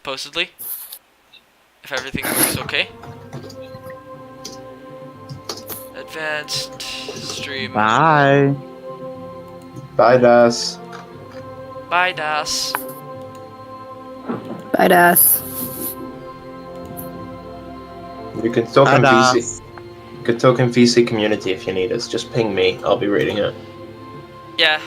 supposedly. If everything works okay. Advanced stream. Bye. Bye, Das. Bye, Das. Bye, Das. You can talk Bye, in Das. VC. You can talk in VC community if you need us. Just ping me. I'll be reading it. Yeah,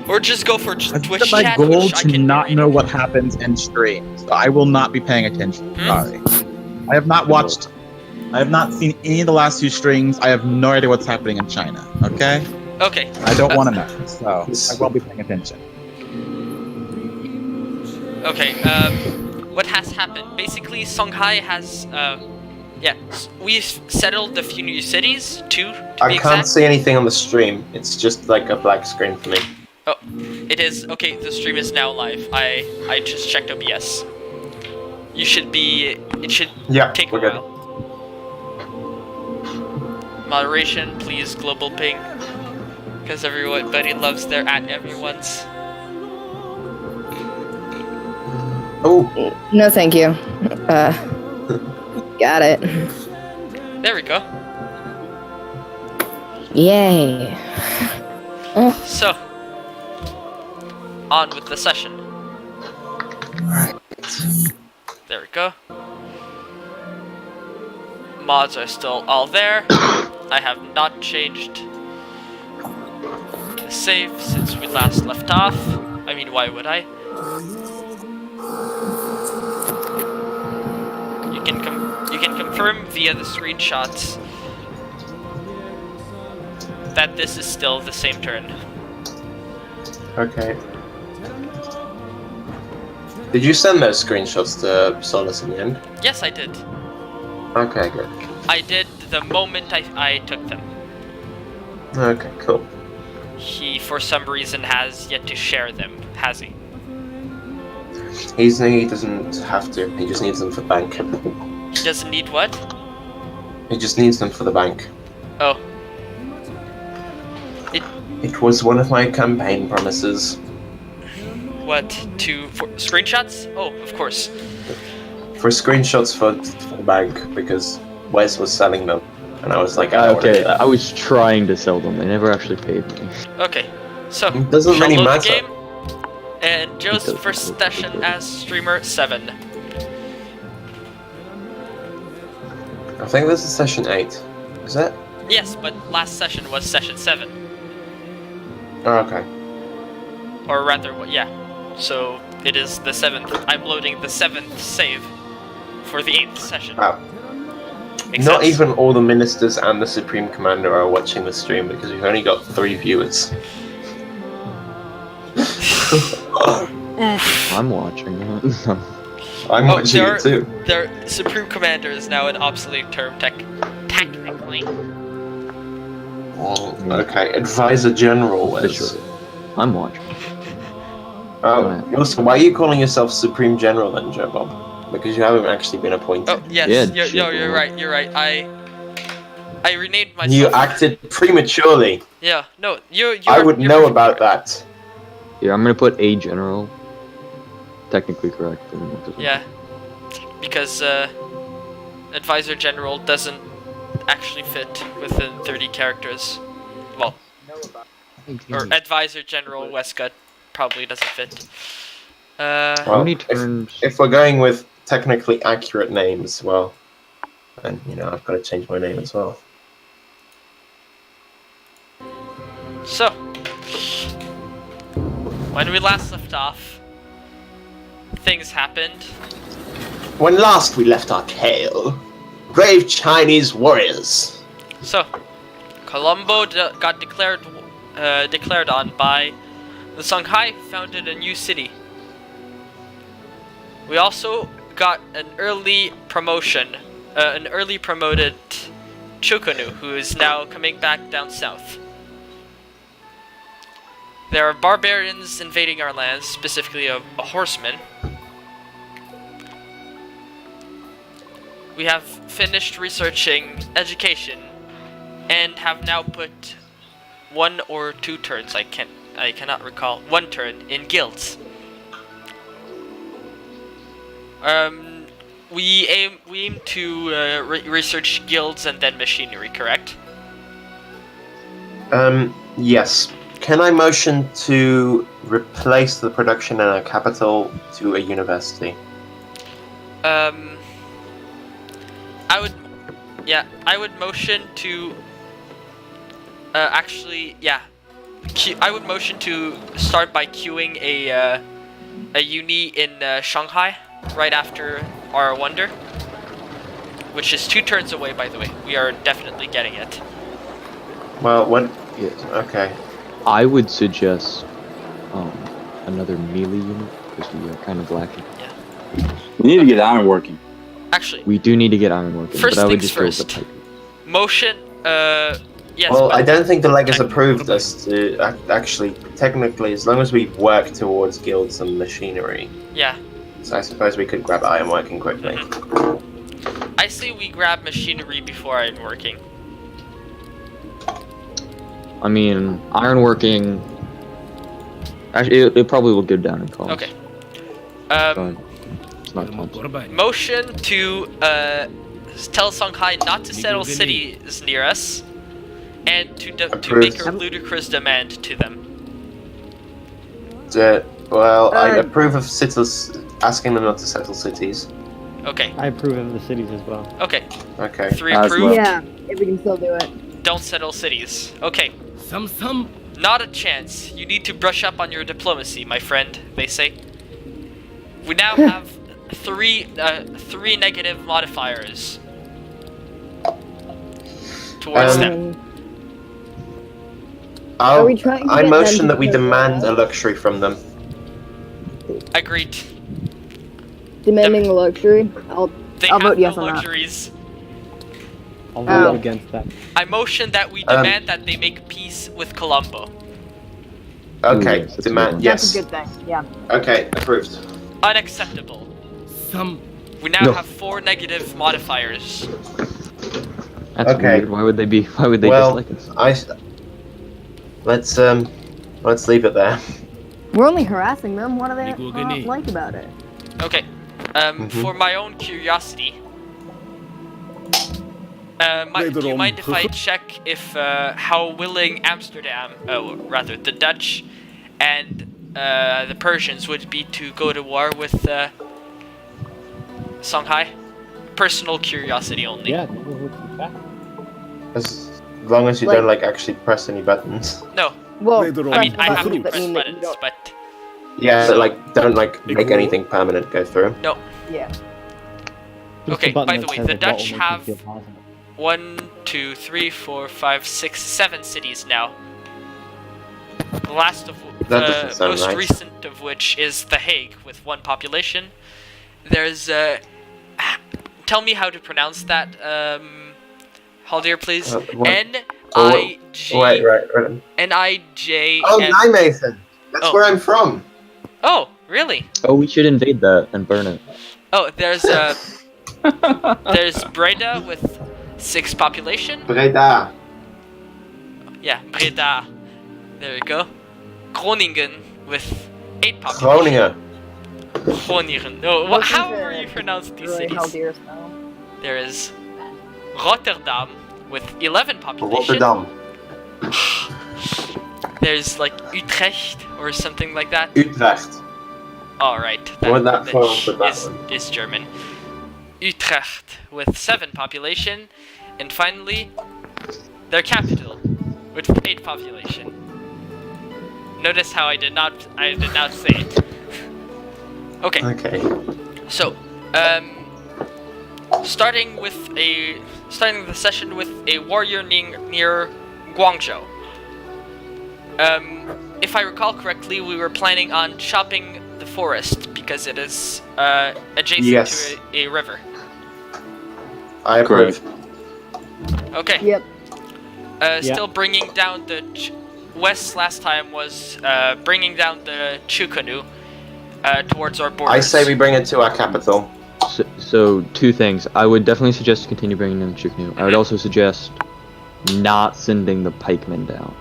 or just go for It's Twitch my chat, goal which I to can not read. know what happens in streams. So I will not be paying attention. Sorry. I have not watched. I have not seen any of the last two streams. I have no idea what's happening in China. Okay. Okay. I don't want to know. So I won't be paying attention. Okay, what has happened? Basically, Songhai has, we've settled a few new cities, 2 to be I exact. can't see anything on the stream. It's just like a black screen for me. Oh, it is. Okay, the stream is now live. I just checked OBS. You should be, it should take a we're good. while. Moderation, please, global ping. Because everybody loves their @everyone's. Oh, No, thank you. Got it. There we go. Yay. So, on with the session. There we go. Mods are still all there. I have not changed the save since we last left off. I mean, why would I? You can confirm via the screenshots that this is still the same turn. okay. Did you send those screenshots to Solus in the end? Yes, I did. Okay, good. I did the moment I took them. Okay, cool. He, for some reason, has yet to share them, has he? He doesn't have to. He just needs them for bank. He doesn't need what? He just needs them for the bank. Oh. It was one of my campaign promises. What? For screenshots? Oh, of course. For screenshots for the bank, because Wes was selling them. And I was like, I don't want to do Okay, that. I was trying to sell them. They never actually paid me. Okay, so It doesn't shall really load matter. the game. And Joe's doesn't first look session good. as streamer 7. I think this is session 8. Is it? Yes, but last session was session 7. Oh, okay. Or rather, yeah. So it is the 7th. I'm loading the 7th save for the 8th session. Wow. Makes Not sense? even all the ministers and the Supreme Commander are watching the stream because we've only got 3 viewers. I'm watching it. I'm watching it too. Their Supreme Commander is now an obsolete term, technically. Okay, Advisor General was. Officially. I'm watching. Oh, also, why are you calling yourself Supreme General then, Joe Bob? Because you haven't actually been appointed. Oh, yes, Yeah, you're right, you're right. I renamed myself. You acted prematurely. Yeah, no, I would you're know perfectly about right. that. Yeah, I'm gonna put a general. Technically correct. Yeah, because Advisor General doesn't actually fit within 30 characters. Well, or Advisor General Westcott probably doesn't fit. How Well, many turns? if we're going with technically accurate names, well, then, you know, I've got to change my name as well. So, when we last left off, things happened. When last we left our tale, brave Chinese warriors. So, Colombo got declared on by the Songhai, founded a new city. We also got an early promoted Chukunu, who is now coming back down south. There are barbarians invading our lands, specifically a horseman. We have finished researching education and have now put 1 or 2 turns, I cannot recall, 1 turn in guilds. We aim to research guilds and then machinery, correct? Yes. Can I motion to replace the production in a capital to a university? I would motion to. I would motion to start by queuing a uni in Shanghai right after our wonder, which is 2 turns away, by the way. We are definitely getting it. Well, when... Yes. Okay. I would suggest another melee unit because we are kind of lacking. We need to get iron working. Actually, We do need to get iron working, First but I would things just go with the first. pipe. motion. Yes. Well, but I don't think the leg has technically- approved us to actually, technically, as long as we work towards guilds and machinery. Yeah. So I suppose we could grab iron working quickly. I say we grab machinery before ironworking. I mean, ironworking. Actually, it probably will go down in cost. Okay. But it's not tons. Motion to tell Songhai not to settle cities near us, and to make a ludicrous demand to them. Well, I approve of asking them not to settle cities. Okay. I approve of the cities as well. Okay. Okay. 3 As approved. well. Yeah, if we can still do it. Don't settle cities. Okay. Not a chance. You need to brush up on your diplomacy, my friend, they say. We now have three negative modifiers towards them. Are we trying to I get motion them that we to- demand a luxury from them. Agreed. Demanding a luxury. They I'll have vote yes no on that. luxuries. I'll Oh. vote against that. I motion that we demand that they make peace with Colombo. Okay, yes, that's a good demand. one. Yes. That's a good thing. Yeah. Okay, approved. Unacceptable. We now have 4 negative modifiers. That's Okay. weird. Why would they be? Why would they Well, dislike us? let's leave it there. We're only harassing them. What do they not like about it? Okay. For my own curiosity, do you mind if I check if how willing Amsterdam, rather the Dutch, and the Persians would be to go to war with Songhai? Personal curiosity only. Yeah, neighborhoods in fact. As long as you don't actually press any buttons. No, Well, I mean I have to buttons that press mean that you buttons, don't- but Yeah, but don't make anything permanent go through. Yeah. Just Okay, a button by that the way, says the a Dutch bottle makes you have- feel positive. 1, 2, 3, 4, 5, 6, 7 cities now. The last of That doesn't sound most nice. recent of which is The Hague with 1 population. There's tell me how to pronounce that. Haldir, please. What? N-I-G. Right. N-I-J. Oh, Nijmegen! That's Oh. where I'm from! Oh, really? Oh, we should invade that and burn it. Oh, there's Breda with 6 population. Breda. Yeah, Breda. There we go. Groningen with 8 population. Groningen. Groningen. No, however you pronounce these Really cities. Haldir style. There is Rotterdam with 11 population. Rotterdam. There's like Utrecht or something like that. Utrecht. Alright, Went that far with that one. is German. Utrecht with 7 population. And finally, their capital with 8 population. Notice how I did not say it. Okay. Okay. So, starting the session with a warrior near Guangzhou. If I recall correctly, we were planning on chopping the forest because it is adjacent Yes. to a river. I approve. Okay. Yep. Still bringing down the west. Last time was bringing down the Chukanu towards our borders. I say we bring it to our capital. So 2 things. I would definitely suggest continue bringing them Chuknu. I would also suggest not sending the pikemen down.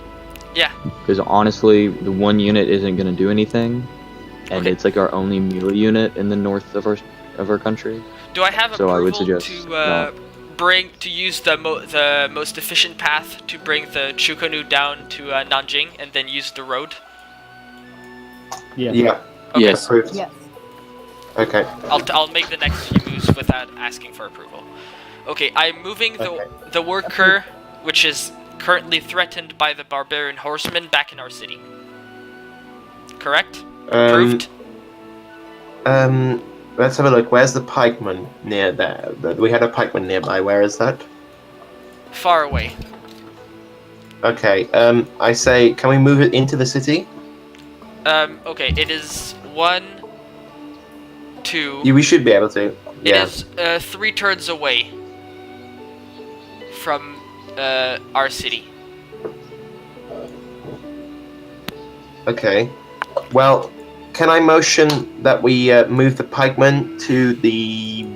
Yeah. Because honestly, the 1 unit isn't going to do anything. And Okay. it's like our only melee unit in the north of our... of our country. Do I have So I would approval suggest to use the most efficient path to bring the Chukonu down to Nanjing and then use the road? Yeah. Yeah. Okay. Yes. Approved. Yes. Okay. I'll make the next few moves without asking for approval. Okay, I'm moving Okay. the worker, which is currently threatened by the barbarian horsemen, back in our city. Correct? Approved? Let's have a look. Where's the pikeman near there? We had a pikeman nearby. Where is that? Far away. Okay. I say, can we move it into the city? Okay, it is 1, 2. Yeah, we should be able to. It Yeah. is 3 turns away from our city. Okay. Well, can I motion that we move the pikemen to the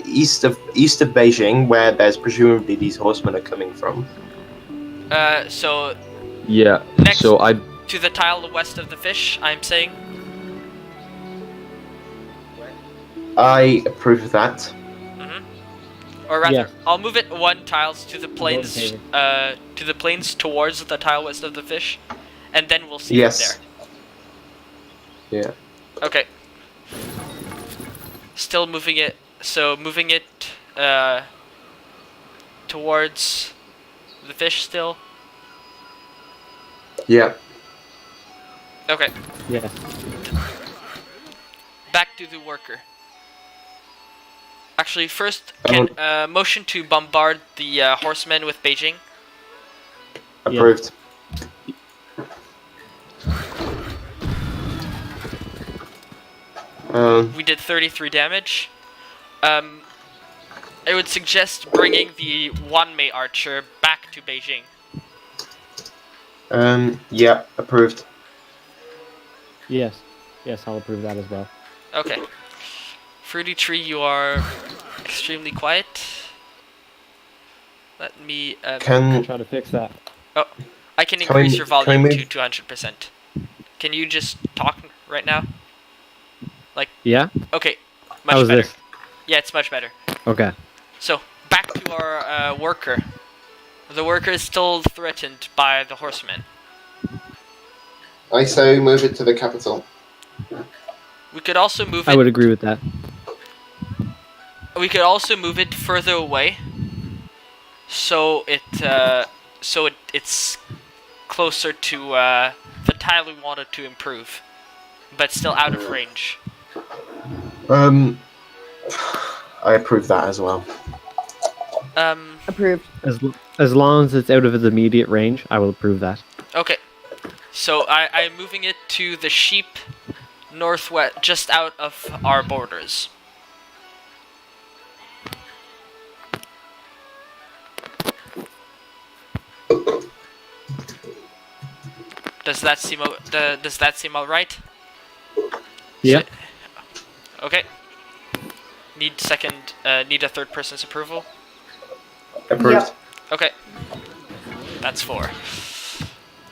east of Beijing, where there's presumably these horsemen are coming from? So Yeah. Next. So I to the tile west of the fish, I'm saying. I approve of that. Mm-hmm. Or rather, Yes. I'll move it 1 tiles to the plains, favor. to the plains towards the tile west of the fish, and then we'll see Yes. it there. Yeah. Okay. Still moving it. So moving it towards the fish still. Yeah. Okay. Yes. Back to the worker. Actually, first, can motion to bombard the horsemen with Beijing. Approved. We did 33 damage. I would suggest bringing the Wanmei archer back to Beijing. Yeah, approved. Yes. Yes, I'll approve that as well. Okay. Fruity Tree, you are extremely quiet. Let me. I'll Can try to fix that. I can we- increase your can we volume to move- 200%. Can you just talk right now? Yeah? Okay. Much How's better. this? Yeah, it's much better. Okay. So, back to our worker. The worker is still threatened by the horsemen. I say move it to the capital? We could also move I it. would agree with that. We could also move it further away, so it's closer to the tile we wanted to improve, but still out of range. I approve that as well. Approved. As long as it's out of its immediate range, I will approve that. Okay. So I'm moving it to the sheep northwest, just out of our borders. Does that seem alright? Yeah. Okay. Need a third person's approval. Approved. Yep. Okay. That's 4.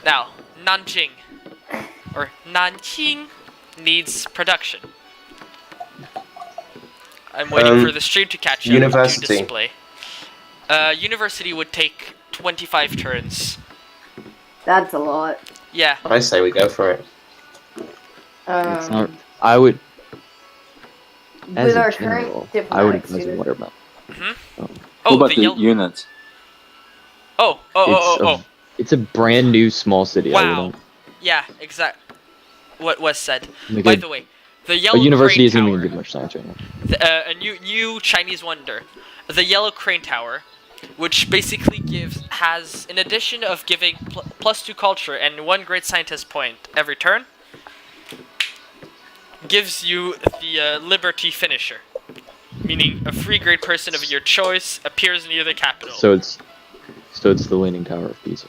Now, Nanjing, or Nanjing, needs production. I'm waiting for the stream to catch up University. to display. University would take 25 turns. That's a lot. Yeah. I say we go for it. it's not. I would. As With a our general, current I would diplomatic advise a student. watermelon. Oh, What about the the yellow. units? Oh. It's a brand new small city. I Wow. wouldn't. Yeah, exact. What was said. Like By a- the way, the A yellow university crane isn't tower. even good much science right now. A new Chinese wonder, the yellow crane tower, which basically has an addition of giving +2 culture and 1 great scientist point every turn, gives you the liberty finisher, meaning a free great person of your choice appears near the capital. So it's the Leaning Tower of Pisa.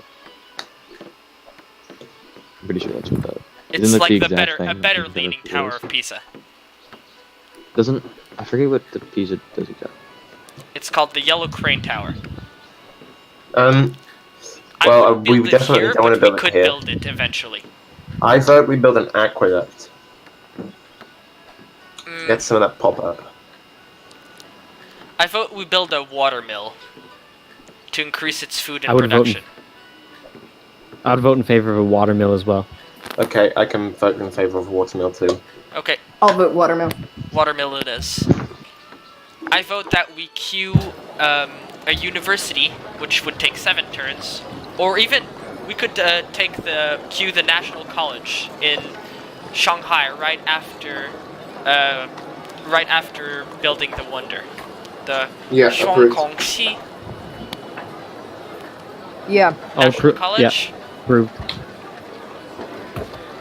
I'm pretty sure that's what that. it's isn't that like the the exact better thing a that better the leaning Tower tower is? of Pisa. Doesn't I forget what the Pisa does exactly? It's called the yellow crane tower. Well, I wouldn't we build it definitely here, don't want to but build we it could here. build it eventually. I vote we build an aqueduct. Mm, Get some of that pop up. I vote we build a water mill to increase its food I and would vote production. I'd vote in favor of a watermill as well. Okay, I can vote in favor of watermill too. Okay, I'll vote watermill. watermill it is. I vote that we queue a university, which would take 7 turns, or even we could queue the National College in Shanghai right after building the Wonder, the Yeah, approved. Shuangkongxi Yeah. National College Approved.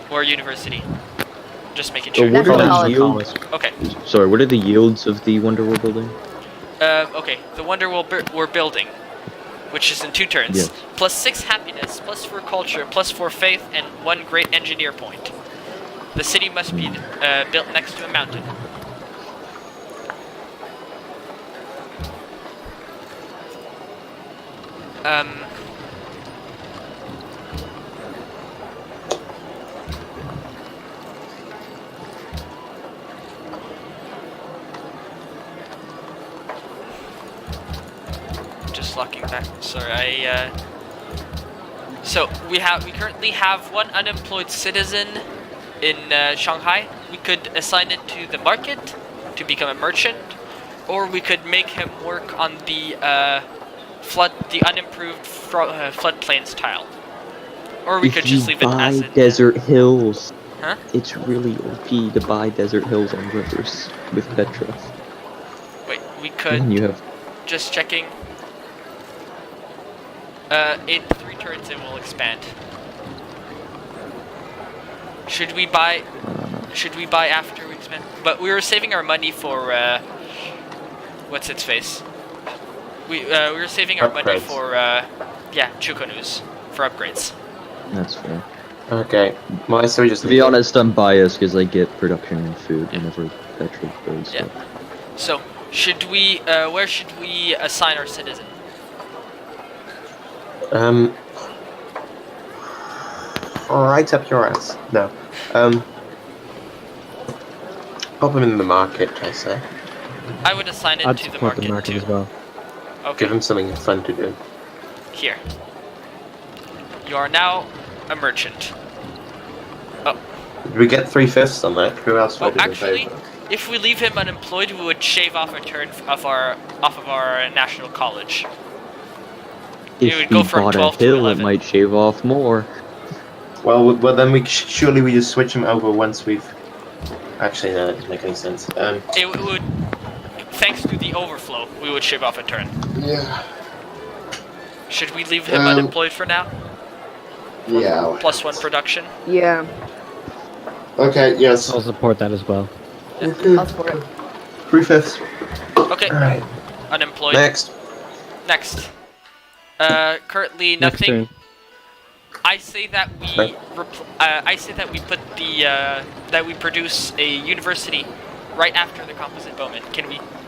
or university. Just making So sure. what are the College. yields? Okay. Sorry, what are the yields of the Wonder we're building? Okay, the Wonder we're building, which is in 2 turns, Yes. plus 6 happiness, plus 4 culture, plus 4 faith, and 1 great engineer point. The city must be built next to a mountain. Just locking that. Sorry, So we currently have 1 unemployed citizen in Shanghai. We could assign it to the market to become a merchant, or we could make him work on the unimproved floodplains tile, or we could just leave it as buy it. desert hills, Huh? it's really OP to buy desert hills on rivers with Petra. Wait, we could. And you have Just checking. In 3 turns it will expand. Should we buy after we expand? But we were saving our money for what's its face? We were saving our money Upgrades. for Chukonus for upgrades. that's fair. Okay, my so we just To be honest, I'm biased because I get production and food whenever Petra builds Yeah. stuff. So where should we assign our citizen? Right up your ass. No. Pop him in the market, I say. I would assign it I'd to the support market, the market too. as well. Okay, Give him something fun to do. here. You are now a merchant. Did we get 3/5 on that? Who else Oh, voted in actually, favor? if we leave him unemployed, we would shave off a turn off of our national college. It would If go we from bought 12 a to hill, 11. it might shave off more. Well, then surely we just switch him over once we've. Actually, no, that doesn't make any sense. It would, thanks to the overflow, we would shave off a turn. Yeah. Should we leave him unemployed for now? Yeah. Plus 1 production. Yeah. Okay. Yes. I'll support that as well. I'll support it. 3/5. Okay, All right. unemployed. Next. Next. Currently Next nothing. turn. I say that we put the that we produce a university right after the composite bowman.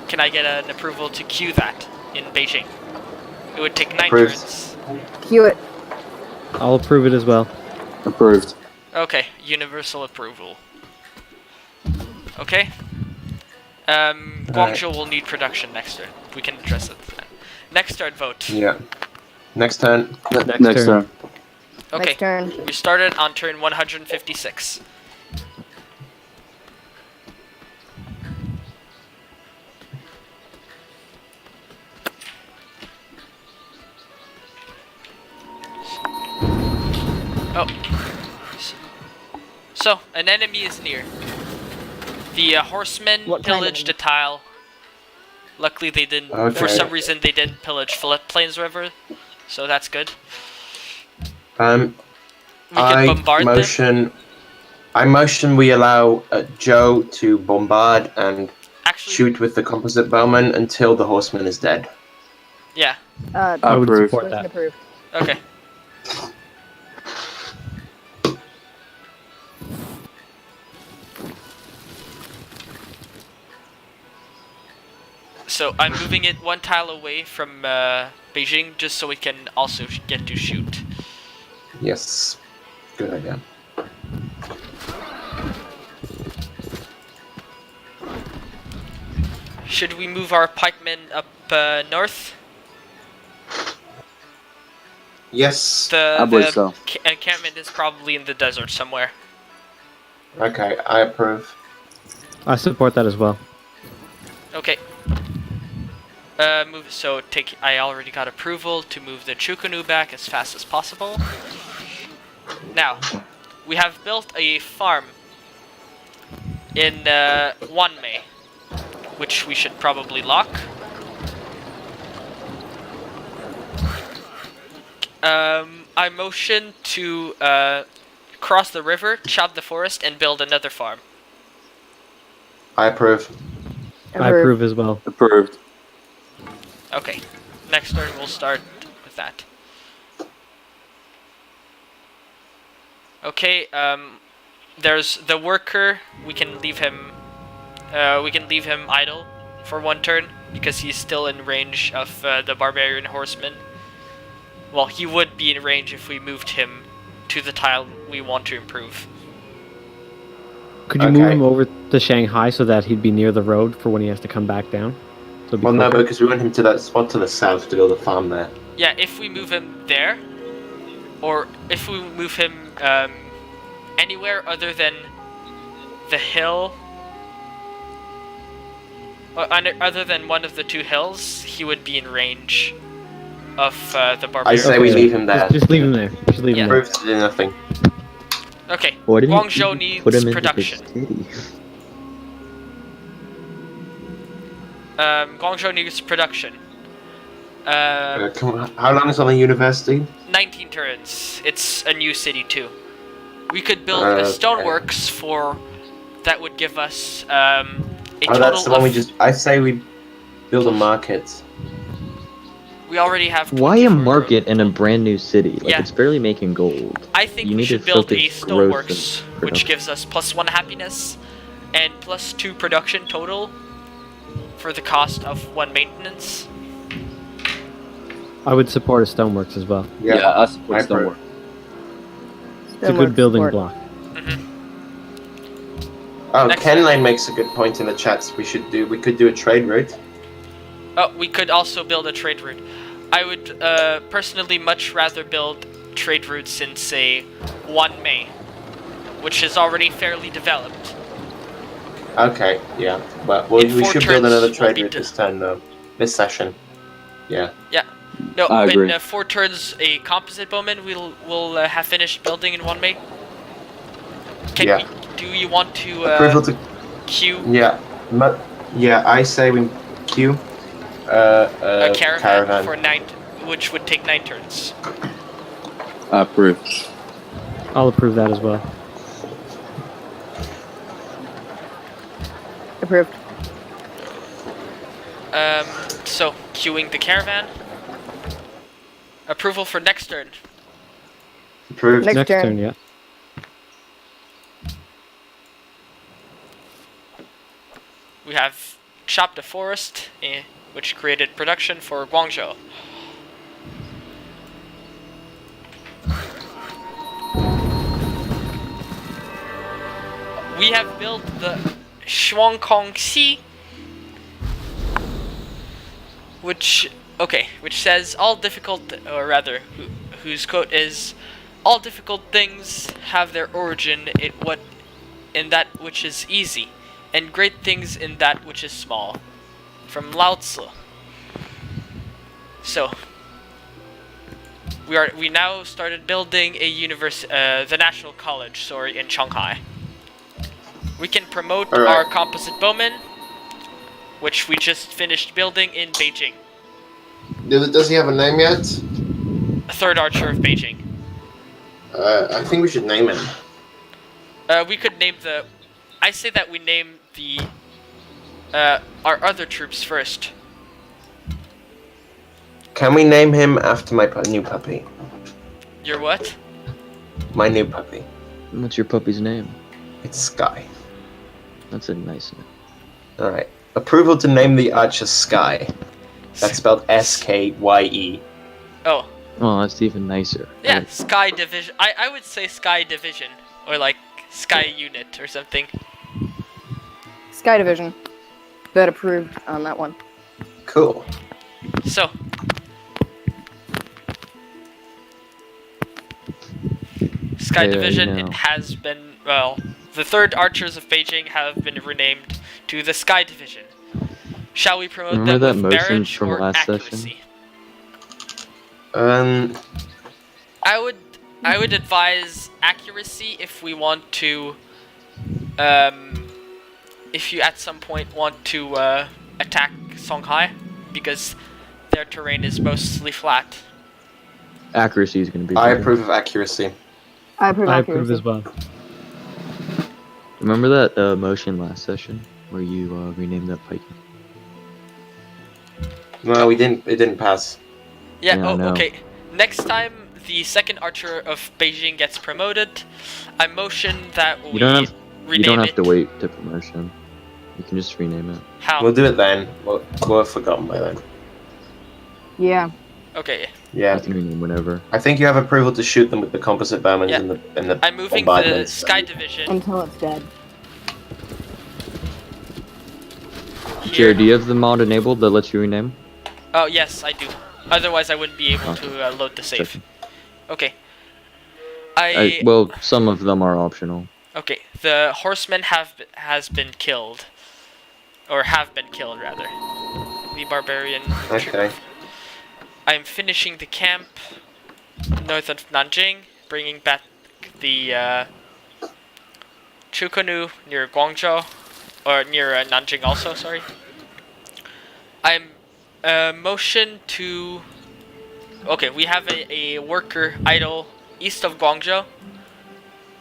Can I get an approval to queue that in Beijing? It would take 9 Approved. turns. Cue it. I'll approve it as well. Approved. Okay, universal approval. Okay. Guangzhou will need production next turn. We can address it then. Next turn vote. Yeah. Next turn. Next turn. Okay. Next turn. We started on turn 156. Oh. So, an enemy is near. The horsemen What kind of pillaged a tile. Luckily they didn't, for Okay. some reason they didn't pillage Plains River, so that's good. We can bombard them. I motion we allow Joe to bombard and Actually, shoot with the composite bowman until the horseman is dead. yeah, I would Approved. support Motion that. approved. okay. So I'm moving it 1 tile away from Beijing just so we can also get to shoot. Yes. Good idea. should we move our pikemen up north? Yes. I believe so. Encampment is probably in the desert somewhere. Okay, I approve. I support that as well. Okay. I already got approval to move the Chukunu back as fast as possible. Now, we have built a farm in Wanmei, which we should probably lock. I motion to cross the river, chop the forest, and build another farm. I approve. I approve as well. Approved. Okay, next turn we'll start with that. Okay, there's the worker. We can leave him idle for one turn because he's still in range of the barbarian horseman. Well, he would be in range if we moved him to the tile we want to improve. Could you move him over to Shanghai so that he'd be near the road for when he has to come back down? So Well, no, because we want him to that spot to the south to build a farm there. Yeah, if we move him there, or if we move him anywhere other than the hill, other than one of the two hills, he would be in range of the barbarian. I say we leave him there. Just leave him there. Just leave him there. Approves to do nothing. Okay, Why didn't Guangzhou you put him needs into the production. city? Guangzhou needs production. Come on. How long is on the university? 19 turns. It's a new city too. We could build Okay. a stoneworks for that would give us a Oh, total that's the one of. we just. I say we build a market. We already have. Why a 24 market in a brand new city? Like Yeah. it's barely making gold. I think You we need to should build a focus growth stoneworks, and which production. gives us +1 happiness and +2 production total for the cost of 1 maintenance. I would support a stoneworks as well. Yeah, I support I Stonework. It's a good building block. Oh, Next Kenlane makes a good point in the chats. We could do a trade route. Oh, we could also build a trade route. I would personally much rather build trade routes in, say, Wanmei, which is already fairly developed. Okay, yeah, but we In 4 should build turns, another we'll trade be route d- this turn though. This session. Yeah. No, I in agree. 4 turns, a composite bowman will have finished building in Wanmei. Yeah. Do you want to Approval to. queue Yeah. Yeah, I say we queue. a caravan for 9, which would take 9 turns? I approve. I'll approve that as well. Approved. So queuing the caravan. Approval for next turn. Approved. Next Next turn. turn, yeah. We have chopped a forest, which created production for Guangzhou. We have built the Shuangkongxi, which says all difficult, or rather, whose quote is, all difficult things have their origin in that which is easy, and great things in that which is small. From Lao Tzu. So, we now started building a the National College, in Shanghai. We can promote All right. our composite bowman, which we just finished building in Beijing. Does he have a name yet? Third archer of Beijing. I think we should name him. We could name I say that we name our other troops first. Can we name him after my new puppy? Your what? My new puppy. What's your puppy's name? It's Sky. That's a nice name. Alright. Approval to name the archer Sky. That's spelled S-K-Y-E. Oh, Oh, that's even nicer. yeah, Sky Division. I would say Sky Division, or like Sky Unit or something. Sky Division. Got approved on that one. Cool. So, Sky Yeah, Division you know. has been, well, the third Archers of Beijing have been renamed to the Sky Division. Shall we promote Remember them that with motion barrage from or last accuracy? Um, I would advise accuracy if we want to, if you at some point want to attack Songhai, because their terrain is mostly flat. Accuracy is going to be. I better. approve of accuracy. I approve I accuracy. approve as well. Remember that motion last session where you renamed that pikeman? No, we didn't. It didn't pass. Yeah, Yeah, I know. okay. Next time the second Archer of Beijing gets promoted, I motion that we You don't have. rename You don't have it. to wait to promotion. You can just rename it. How? We'll do it then. We'll have forgotten by then. Yeah. Okay, Yeah. You can rename whenever. I think you have approval to shoot them with the composite vermins Yeah. and the I'm moving the bombardments. Sky Division Until it's dead. here. Jared, do you have the mod enabled that lets you rename? Oh, yes, I do. Otherwise, I wouldn't be able to load the save. Okay. Well, some of them are optional. Okay, the horsemen has been killed. Or have been killed, rather. The barbarian Okay. I'm finishing the camp north of Nanjing, bringing back the Chukonu near Guangzhou, or near Nanjing also, sorry. I'm motion to... Okay, we have a worker idle east of Guangzhou,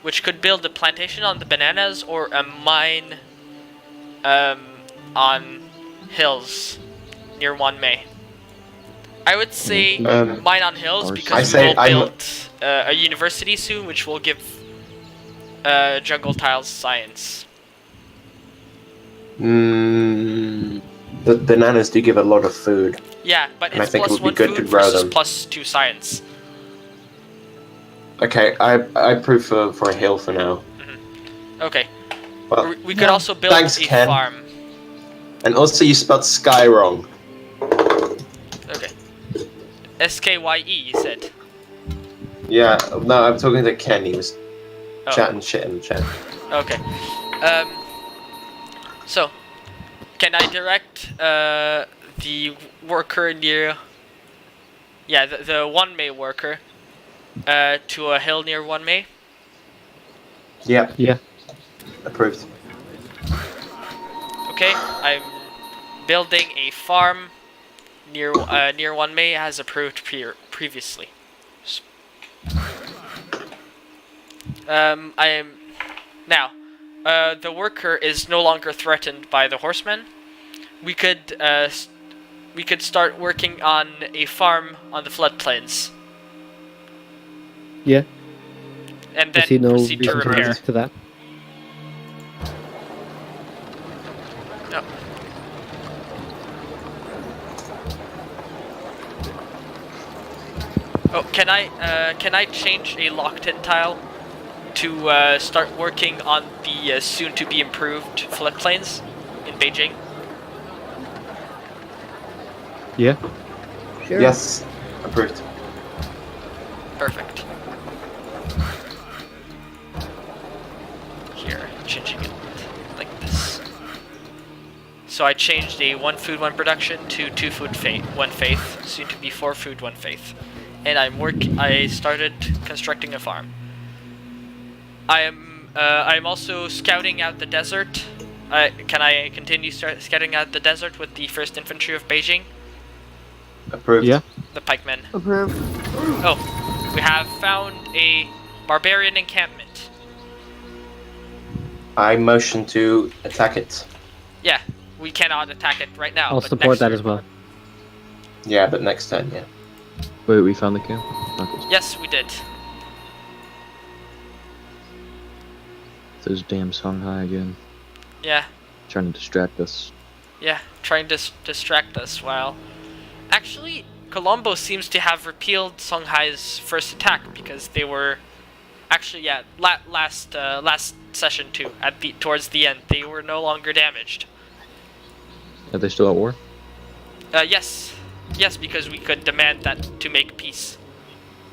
which could build a plantation on the bananas or a mine on hills near Wanmei. I would say mine on hills I because say we will I'm- build a university soon, which will give jungle tiles science. The bananas do give a lot of food. Yeah, but And I it's think it plus would be 1 good to food grow versus them. plus 2 science. Okay, I approve for a hill for now. Okay. Well, We could also build Thanks, a Ken. farm. and also you spelled sky wrong. Okay. SKYE, you said. Yeah, no, I'm talking to Ken. He was Oh. chatting shit in the chat. Okay. So, can I direct the worker near... Yeah, the Wanmei worker to a hill near Wanmei? Yeah, Yeah. approved. Okay, I'm building a farm near Wanmei as approved previously. I am now. The worker is no longer threatened by the horsemen. We could start working on a farm on the floodplains, Yeah. and I then see no proceed to reason to repair. resist to that. No. Oh, can I change a locked-in tile to start working on the soon-to-be improved floodplains in Beijing? Yeah. Sure. Yes, approved. Perfect. Here, changing it like this. So I changed a 1 food 1 production to 2 food 1 faith, soon to be 4 food 1 faith, and I started constructing a farm. I'm also scouting out the desert. Can I continue scouting out the desert with the 1st Infantry of Beijing, Approved. Yeah. the pikemen? Approved. Oh, we have found a barbarian encampment. I motion to attack it. Yeah, we cannot attack it right now. I'll but support next that turn. as well. Yeah, but next turn, yeah. Wait, we found the camp? Okay. Yes, we did. Those damn Songhai again. Yeah, Trying to distract us. yeah, trying to distract us while... Actually, Colombo seems to have repealed Songhai's first attack because they were... Actually, yeah, last session too, towards the end, they were no longer damaged. Are they still at war? Yes. Yes, because we could demand that to make peace.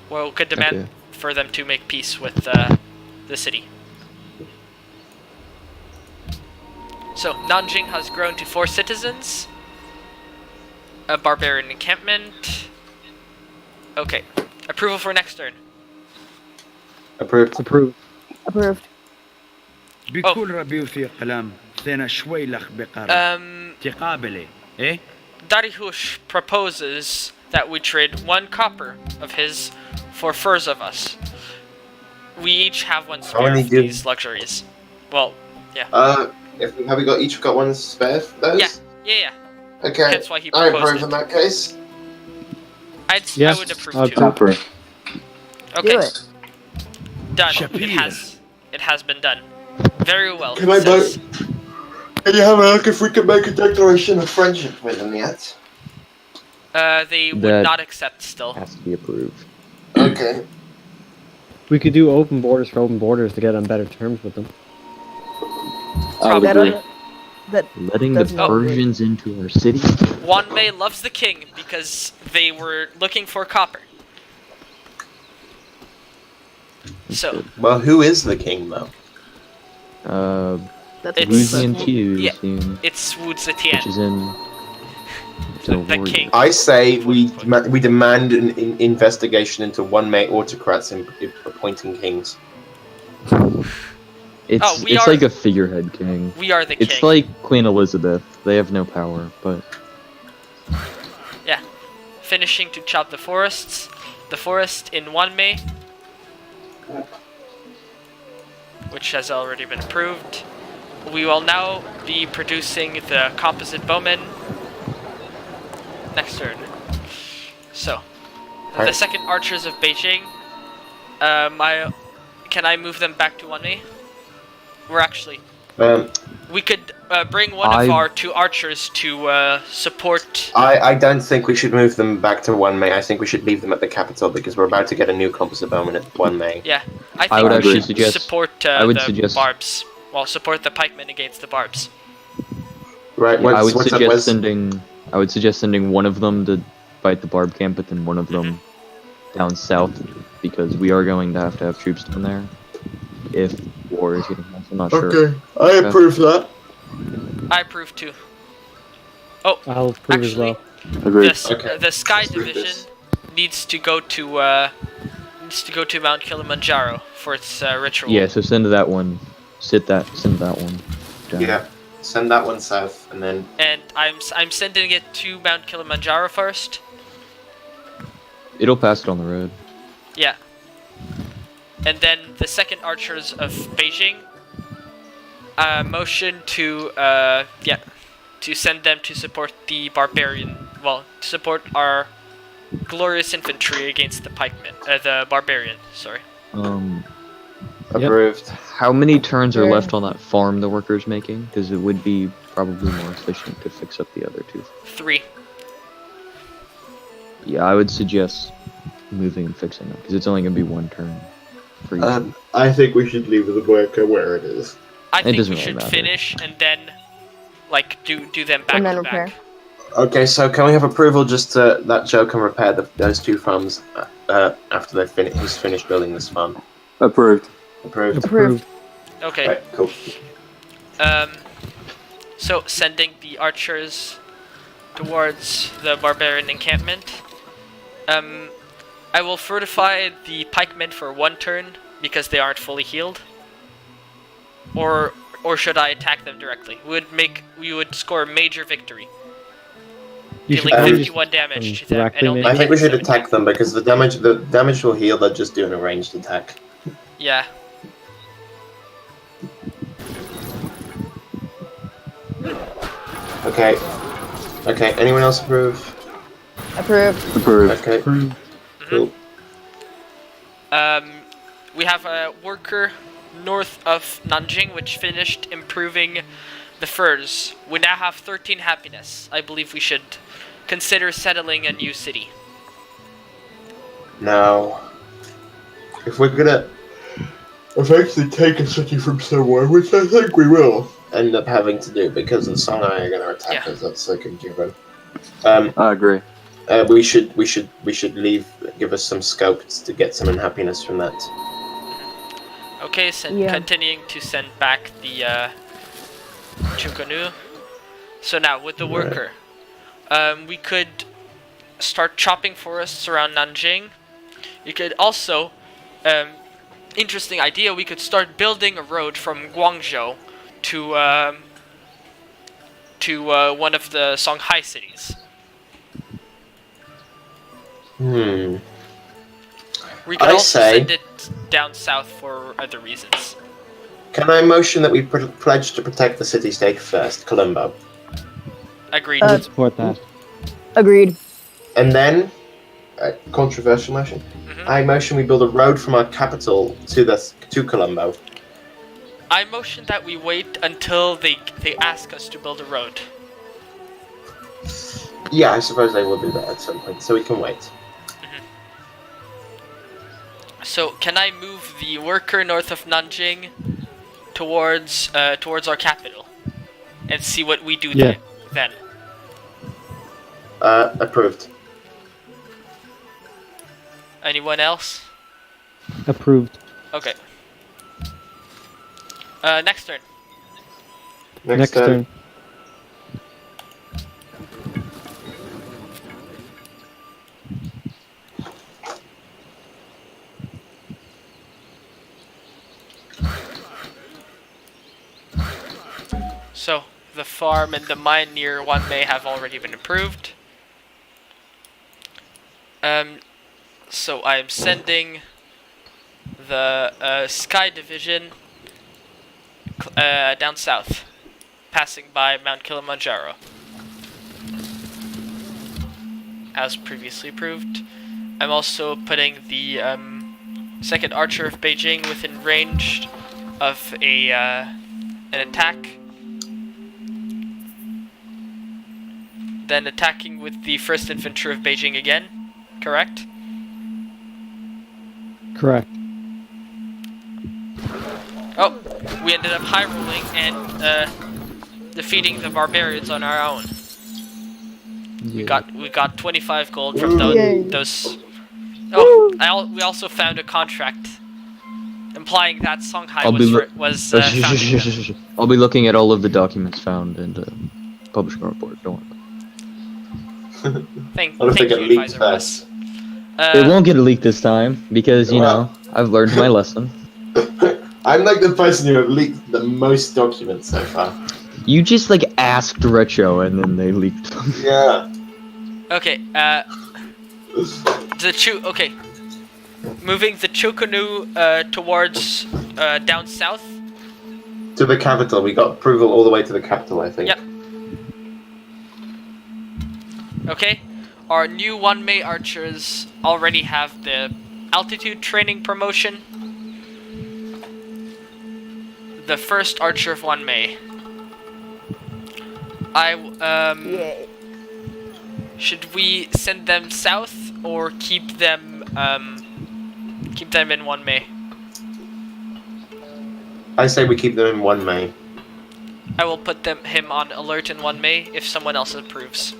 Well, we could demand Okay. for them to make peace with the city. So, Nanjing has grown to 4 citizens. A barbarian encampment. Okay. Approval for next turn. Approved. Approved. Approved. بكل ربي في قلم ثنا شوي لخ بقرة تقابلي إيه Darihush proposes that we trade 1 copper of his for furs of us. We each have 1 spare many of do- these luxuries. Well, Have we got each got one spare for those? yeah. Okay. That's why he I proposed approve it. in that case. I Yeah, would approve I'll too. Approve. Okay, Do it. done. Shapir. It has been done. Very well. Can I says- vote? Can you have a look if we can make a declaration of friendship with them yet? They would That- not accept still. Has to be approved. Okay. We could do open borders for open borders to get on better terms with them. I would That agree. other- that Letting the Doesn't agree. Persians into our city? Wanmei loves the king because they were looking for copper. So, Well, who is the king though? that's It's- Wuzian yeah. Tiu, it's Wu which Zetian. is in The king. I say we demand an investigation into one-May autocrats appointing kings. It's Oh, we it's are- like a figurehead king. We are the It's king. like Queen Elizabeth. They have no power, but Finishing to chop the forests. The forest in Wanmei, which has already been approved. We will now be producing the composite bowmen. Next turn. So, the Alright. second archers of Beijing. Can I move them back to Wanmei? We're actually. We could bring one of I- our 2 archers to support. I don't think we should move them back to 1-May. I think we should leave them at the capital because we're about to get a new composite bowman at 1-May. Yeah, I think I would we actually should suggest- support I would the suggest- barbs. Well, support the pikemen against the barbs. Right. yeah, I would what's up, suggest Wes? sending. I would suggest sending one of them to fight the barb camp, but then one of them down south, because we are going to have troops down there. If war is getting I'm not sure. Okay, I approve that. I approve too. Oh, I'll approve as actually, well. Agreed. Okay. the Sky Let's do Division this. needs to go to Mount Kilimanjaro for its ritual. Yeah, so send that one. Send that one. Down. Yeah. Send that one south, and then And I'm sending it to Mount Kilimanjaro first. It'll pass it on the road. Yeah. And then the second archers of Beijing. Motion to to send them to support the barbarian. Well, to support our glorious infantry against the pikemen. The barbarian. Sorry. approved. How many turns are Yeah. left on that farm the worker's making? Because it would be probably more efficient to fix up the other 2. 3. Yeah, I would suggest moving and fixing them, because it's only going to be 1 turn for each. I think we should leave the worker where it is. I think doesn't we really should matter. finish and then, like, do them back And then to repair. back. Okay, so can we have approval just to that Joe can repair those 2 farms after he's finished building this farm? Approved. Approved. Approved. Okay. Right, cool. So sending the archers towards the barbarian encampment. I will fortify the pikemen for 1 turn because they aren't fully healed. Or should I attack them directly? We would score a major victory, You should dealing probably just 51 damage to them directly and only maybe. I think we should taking attack them because the damage will heal. They're just doing a ranged attack. Yeah. Okay. Okay. Anyone else approve? Approved. Approved. Okay. Cool. We have a worker north of Nanjing which finished improving the furs. We now have 13 happiness. I believe we should consider settling a new city. Now, if we're gonna eventually take a city from somewhere, which I think we will, end up having to do because the Songhai are going to attack Yeah. us. That's like a given. I agree. We should leave. Give us some scope to get some unhappiness from that. Okay, continuing to send back the Chukonu. So now with the worker, we could start chopping forests around Nanjing. You could also, interesting idea, we could start building a road from Guangzhou to one of the Songhai cities. We could also send it down south for other reasons. Can I motion that we pledge to protect the city-state first, Colombo? Agreed. I'd support that. Agreed. And then, controversial motion. I motion we build a road from our capital to Colombo. I motion that we wait until they ask us to build a road. Yeah, I suppose they will do that at some point, so we can wait. So can I move the worker north of Nanjing towards our capital and see what we do then? Approved. Anyone else? Approved. Okay. Next turn. Next turn. So the farm and the mine near Wanmei have already been approved. So I am sending the Sky Division down south, passing by Mount Kilimanjaro, as previously approved. I'm also putting the second Archer of Beijing within range of an attack. Then attacking with the 1st Infantry of Beijing again, correct? Correct. Oh, we ended up high rolling and defeating the barbarians on our own. Yeah. We got 25 gold from those. Oh, we also found a contract implying that Songhai was founded. I'll be looking at all of the documents found and publishing a report. Don't worry. Thank you, Advisor Russ. It won't get leaked this time because you know I've learned my lesson. I'm like the person who have leaked the most documents so far. You just like asked Retro and then they leaked them. Yeah. Okay. Okay. Moving the Chukonu towards down south. To the capital. We got approval all the way to the capital, I think. Yep. Okay. Our new Wanmei archers already have the altitude training promotion. The first archer of Wanmei. Should we send them south or keep them in Wanmei? I say we keep them in Wanmei. I will put him on alert in Wanmei if someone else approves.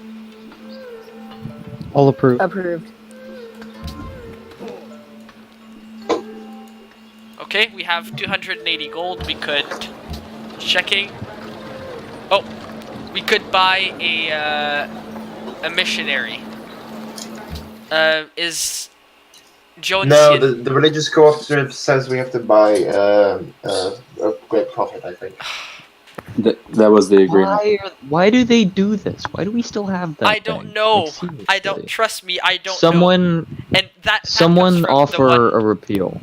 All approved. Approved. Okay, we have 280 gold. We could checking. Oh, we could buy a missionary. Is Jones? No, the religious cooperative says we have to buy a great profit, I think. That was the agreement. Why do they do this? Why do we still have that? I don't know. Like, I don't trust me. I don't know. And someone offer a repeal.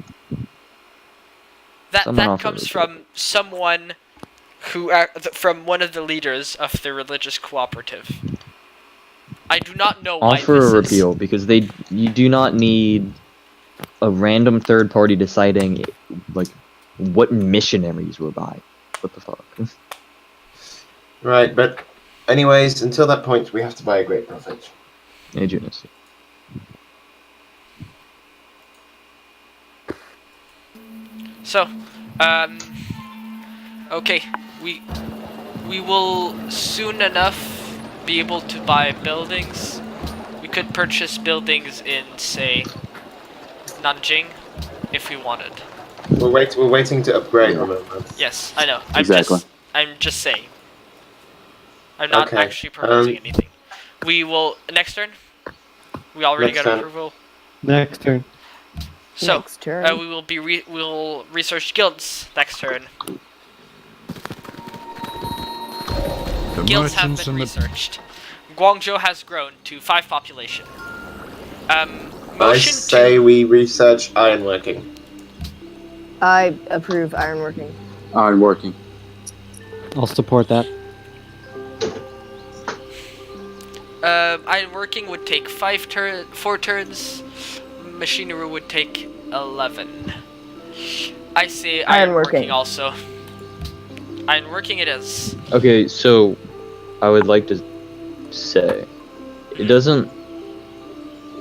That comes from someone who from one of the leaders of the religious cooperative. I do not know why offer a repeal because you do not need a random third party deciding like what missionaries we're buying. What the fuck? Right, but anyways, until that point, we have to buy a great profit. Agents. So, okay, we will soon enough be able to buy buildings. We could purchase buildings in, say, Nanjing, if we wanted. We're waiting to upgrade. Remember? Yes, I know. Exactly. I'm just saying. I'm not Okay, actually proposing anything. We will next turn. We already Next got turn. approval. Next turn. So Next turn. we will we'll research guilds next turn. The Guilds have merchants been and the researched. Guangzhou has grown to 5 population. I Motion say to we research ironworking. I approve ironworking. Ironworking. I'll support that. ironworking would take 4 turns. Machinery would take 11. I say ironworking Ironworking. also. Ironworking it is. Okay, so I would like to say it doesn't.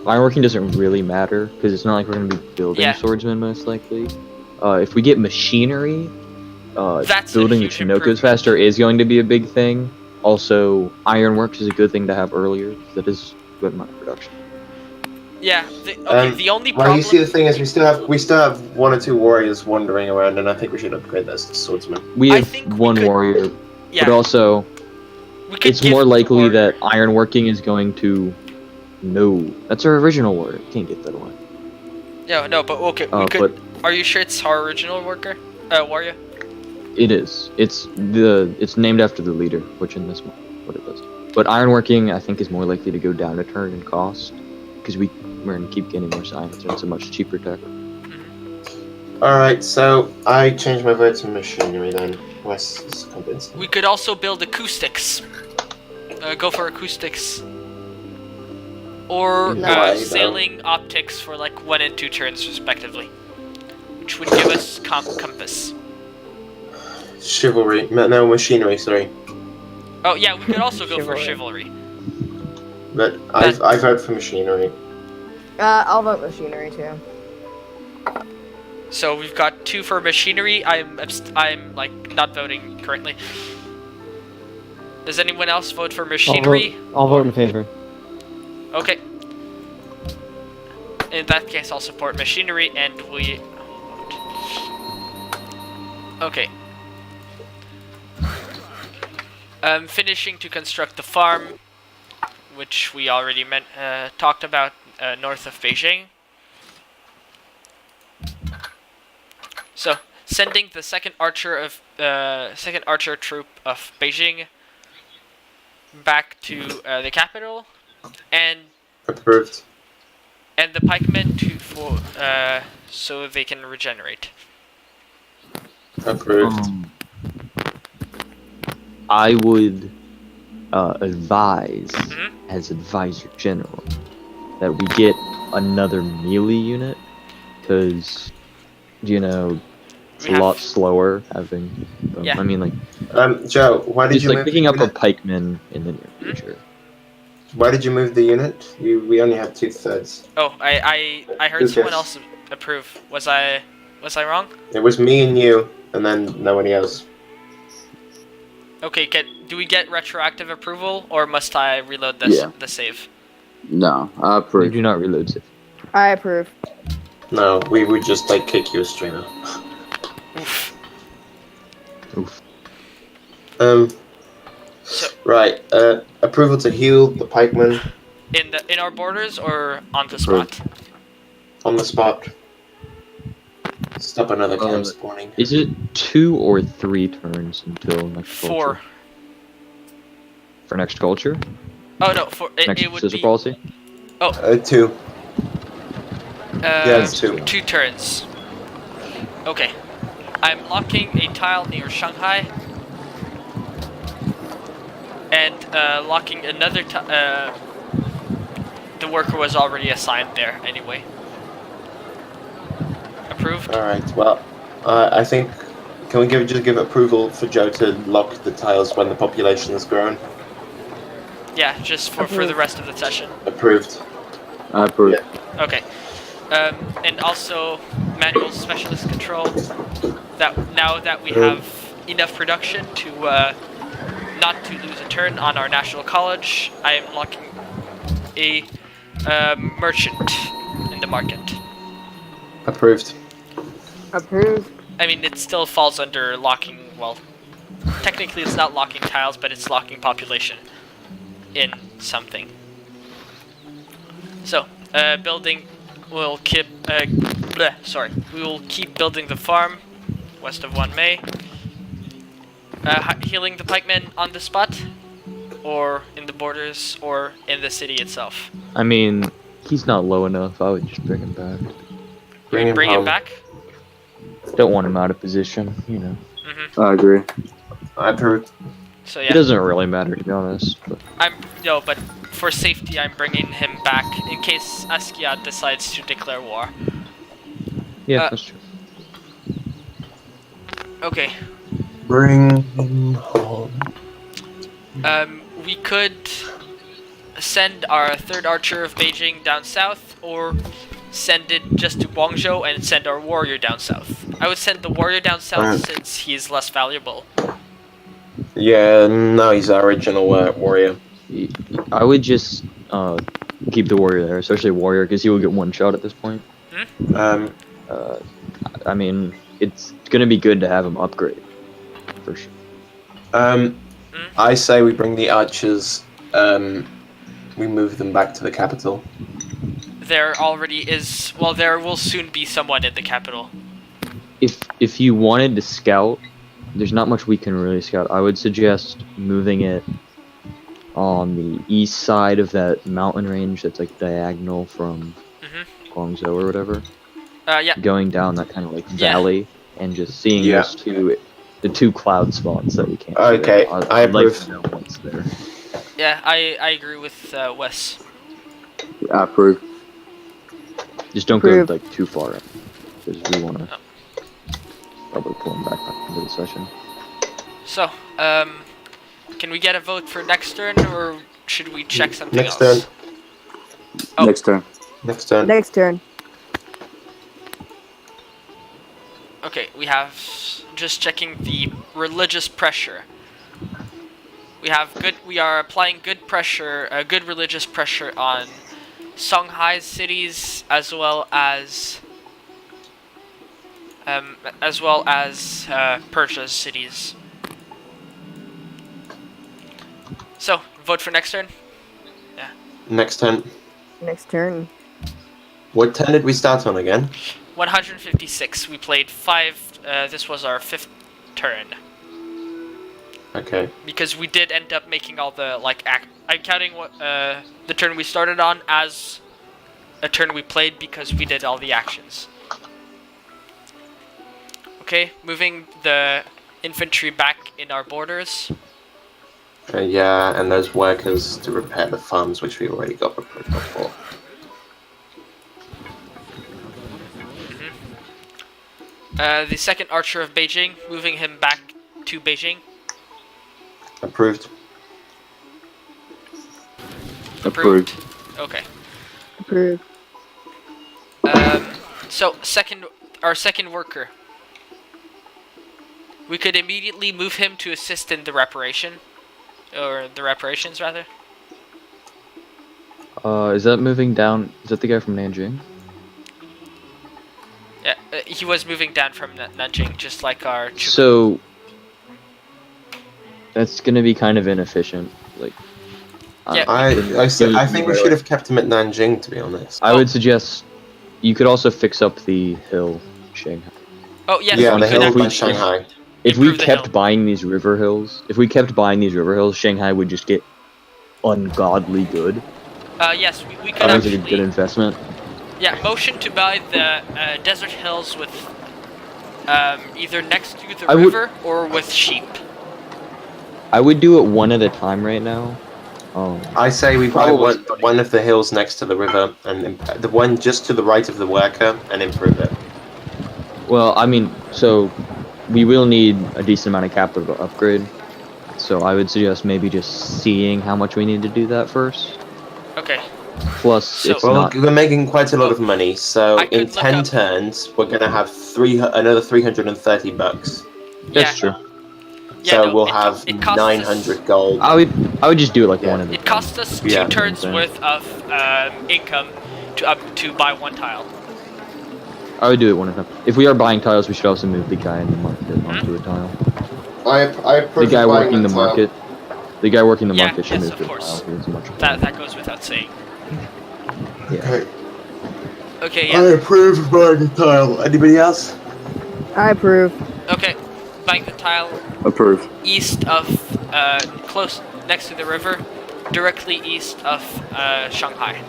Ironworking doesn't really matter because it's not like we're gonna be building Yeah. swordsmen most likely. If we get machinery, That's a building the huge Chinokos improvement. faster is going to be a big thing. Also, ironworks is a good thing to have earlier. That is good amount of production. Yeah. The only Well, problem. you see, the thing is, we still have 1 or 2 warriors wandering around, and I think we should upgrade those to swordsmen. We I have think we one could- warrior, yeah. but also we could it's give more the likely warrior- that ironworking is going to. No, that's our original warrior. Can't get that away. No, but okay. We could. But Are you sure it's our original warrior? Warrior. it is. It's named after the leader, which in this one, what it does. But ironworking, I think, is more likely to go down a turn in cost because we're gonna keep getting more science, and it's a much cheaper tech. Alright, so I changed my vote to machinery then. Wes is convinced. We could also build acoustics. Go for acoustics. Or Why, though? sailing optics for like 1 and 2 turns respectively, which would give us compass. Chivalry. No, machinery, sorry. Oh yeah, we could also go for chivalry. But I vote for machinery. I'll vote machinery too. So we've got 2 for machinery. I'm like not voting currently. Does anyone else vote for machinery? I'll vote in favor. Okay. In that case, I'll support machinery, and we. Okay. Finishing to construct the farm, which we already talked about north of Beijing. So, sending the second archer troop of Beijing back to the capital, and Approved. and the pikemen so they can regenerate. Approved. I would advise, Mhm. as advisor general, that we get another melee unit, because, you know, it's We a lot have- slower having them. Yeah. I mean, like, Joe, why did it's you like move picking the up a unit? pikeman in the near future. Why did you move the unit? We only have 2/3. Oh, I heard Who someone cares? else approve. Was I wrong? It was me and you, and then nobody else. Okay, do we get retroactive approval, or must I reload Yeah. the save? No, I You approve. do not reload save. I approve. No, we would just like kick you a streamer. Oof. Oof. So- Right. Approval to heal the pikeman In our borders or on the spot? on the spot. Stop another camp spawning. Is it 2 or 3 turns until next 4. culture? For next culture? Oh no, Next it would scissor be policy? 2. Yeah, it's 2. 2 turns. Okay. I'm locking a tile near Shanghai. And locking another the worker was already assigned there anyway. Approved? Alright, well, I think... Can we just give approval for Joe to lock the tiles when the population has grown? Yeah, just for the rest of the session. Approved. I approve. Yeah. Okay. And also manual specialist control. That now that we have enough production to not to lose a turn on our national college, I am locking a merchant in the market. Approved. Approved. I mean, it still falls under locking, well, technically it's not locking tiles, but it's locking population in something. So, building, we'll keep, we will keep building the farm west of 1 May. Healing the pikemen on the spot, or in the borders, or in the city itself. I mean, he's not low enough. I would just bring him back. Bring him home. back? Don't want him out of position, you know. I agree. I approve. So It yeah, doesn't really matter, to be honest. But but for safety, I'm bringing him back in case Askia decides to declare war. yeah, that's true. Okay. Bring him home. We could send our third archer of Beijing down south, or send it just to Guangzhou and send our warrior down south. I would send the warrior down south since he's less valuable. Yeah, no, he's our original warrior. I would just keep the warrior there, especially warrior, because he will get one shot at this point. I mean, it's gonna be good to have him upgrade, for sure. I say we bring the archers, we move them back to the capital. There already is, well, there will soon be someone in the capital. If you wanted to scout, there's not much we can really scout. I would suggest moving it on the east side of that mountain range that's like diagonal from Guangzhou or whatever. Yeah. Going down that kind of like valley and just seeing those the two cloud spots that we can't. Okay, I I'd like approve. to know what's there. Yeah, I agree with Wes. I approve. Just don't go Approve. like too far up, because we want to probably pull him back into the session. So, can we get a vote for next turn, or should we check something Next else? turn. Oh. Next turn. Next turn. Next turn. Okay, we have just checking the religious pressure. We are applying good pressure, good religious pressure on Songhai's cities as well as Persia's cities. So, vote for next turn? Yeah. Next turn. Next turn. What turn did we start on again? 156. We played 5, this was our 5th turn. Okay. Because we did end up making all the, I'm counting what, the turn we started on as a turn we played because we did all the actions. Okay, moving the infantry back in our borders. Yeah, and there's workers to repair the farms, which we already got approval for. The second archer of Beijing, moving him back to Beijing. Approved. Approved. Okay. Approved. So our second worker. We could immediately move him to assist in the reparations rather. Is that moving down? Is that the guy from Nanjing? Yeah, he was moving down from Nanjing, just like our. So that's gonna be kind of inefficient. Like, Yeah. I think we should have kept him at Nanjing, to be honest. I would suggest you could also fix up the hill, Shanghai. Oh yes, Yeah, we the could hill actually- by Shanghai. If we Improve the kept hill. buying these river hills, Shanghai would just get ungodly good. Yes, we could That was like a good actually. investment. Yeah, motion to buy the desert hills with either next to the I would- river or with sheep. I would do it one at a time right now. I say we buy Probably. one of the hills next to the river, and the one just to the right of the worker, and improve it. Well, I mean, so we will need a decent amount of capital to upgrade. So I would suggest maybe just seeing how much we need to do that first. Okay. Plus, So- it's Well, not. we're making quite a lot of money, so I could in look 10 up- turns, we're gonna have another $330. That's Yeah. true. So no, we'll have it costs 900 gold. I would just do it like one of the. It costs us 2 Yeah. turns worth of income to buy 1 tile. I would do it one at a time. If we are buying tiles, we should also move the guy in the market onto a tile. I The guy working the market. The guy working the Yeah, market should yes, move of to a course. tile. It's much That goes without saying. Okay. Okay, I yeah. approve of buying a tile. Anybody else? I approve. Okay, buying the tile Approve. east of, close, next to the river, directly east of, Shanghai.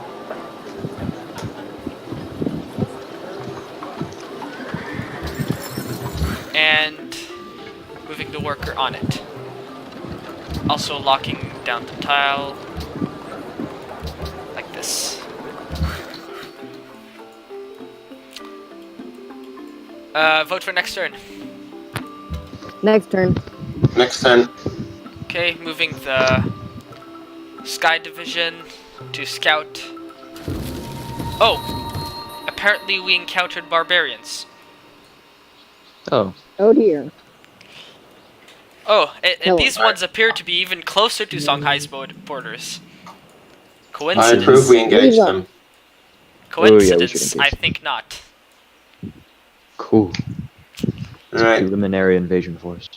And moving the worker on it. Also locking down the tile, like this. Vote for next turn. Next turn. Next turn. Okay, moving the Sky Division to Scout. Oh! Apparently we encountered barbarians. Oh. Oh dear. Oh, and Hello. these ones appear to be even closer to Songhai's borders. I Coincidence? approve we engage them. Coincidence? engage I them. think not. Cool. Alright. Preliminary invasion force.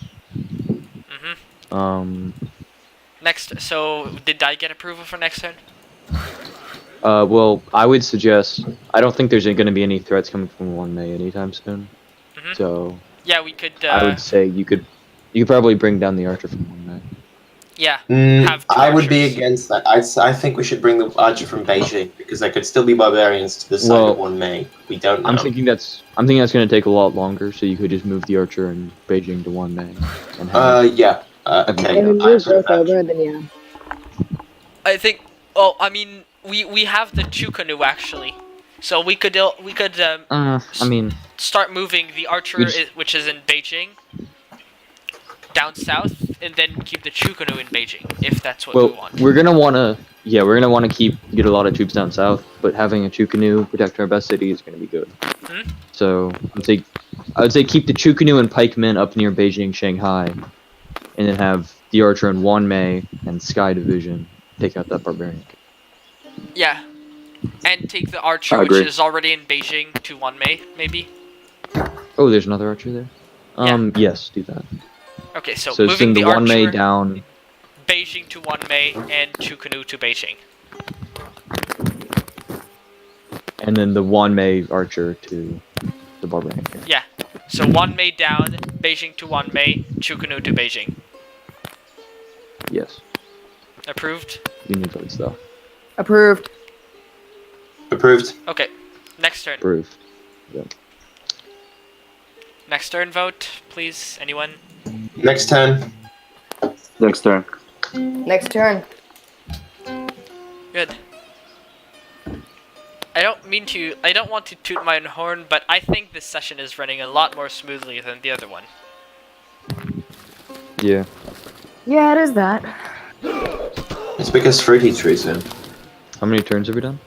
Mm-hmm. Next, so did I get approval for next turn? Well, I would suggest. I don't think there's going to be any threats coming from 1 May anytime soon. Mhm. So Yeah, we could, I would say you could probably bring down the archer from 1 May. yeah. Have 2 I would be archers. against that. I think we should bring the archer from Beijing because there could still be barbarians to the side Well, of 1 May. We don't know. I'm thinking that's going to take a lot longer. So you could just move the archer in Beijing to 1 May. And Yeah. Okay. If we move both over, then yeah. I think. Oh, I mean, we have the Chukanu actually, so we could I mean, start moving the archer, which is in Beijing, down south, and then keep the Chukanu in Beijing, if that's what we want. we're gonna wanna get a lot of troops down south, but having a Chukanu protect our best city is gonna be good. Hmm? So I would say keep the Chukanu and pikemen up near Beijing, Shanghai, and then have the archer in 1 May and Sky Division take out that barbarian. Yeah, and take the archer, I which agree. is already in Beijing, to 1 May, maybe. Oh, there's another archer there. Yes, do that. Okay, so So moving send the the 1 May archer, down. Beijing to 1 May, and Chukanu to Beijing. And then the 1 May archer to the barbarian. Yeah, so 1 May down, Beijing to 1 May, Chukanu to Beijing. Yes, Approved? you need that stuff. Approved. Approved. Okay, next turn. Approved. Next turn vote, please, anyone? Next turn. Next turn. Next turn. Good. I don't want to toot my own horn, but I think this session is running a lot more smoothly than the other one. Yeah. Yeah, it is that. It's because Fruity Tree's in. How many turns have we done?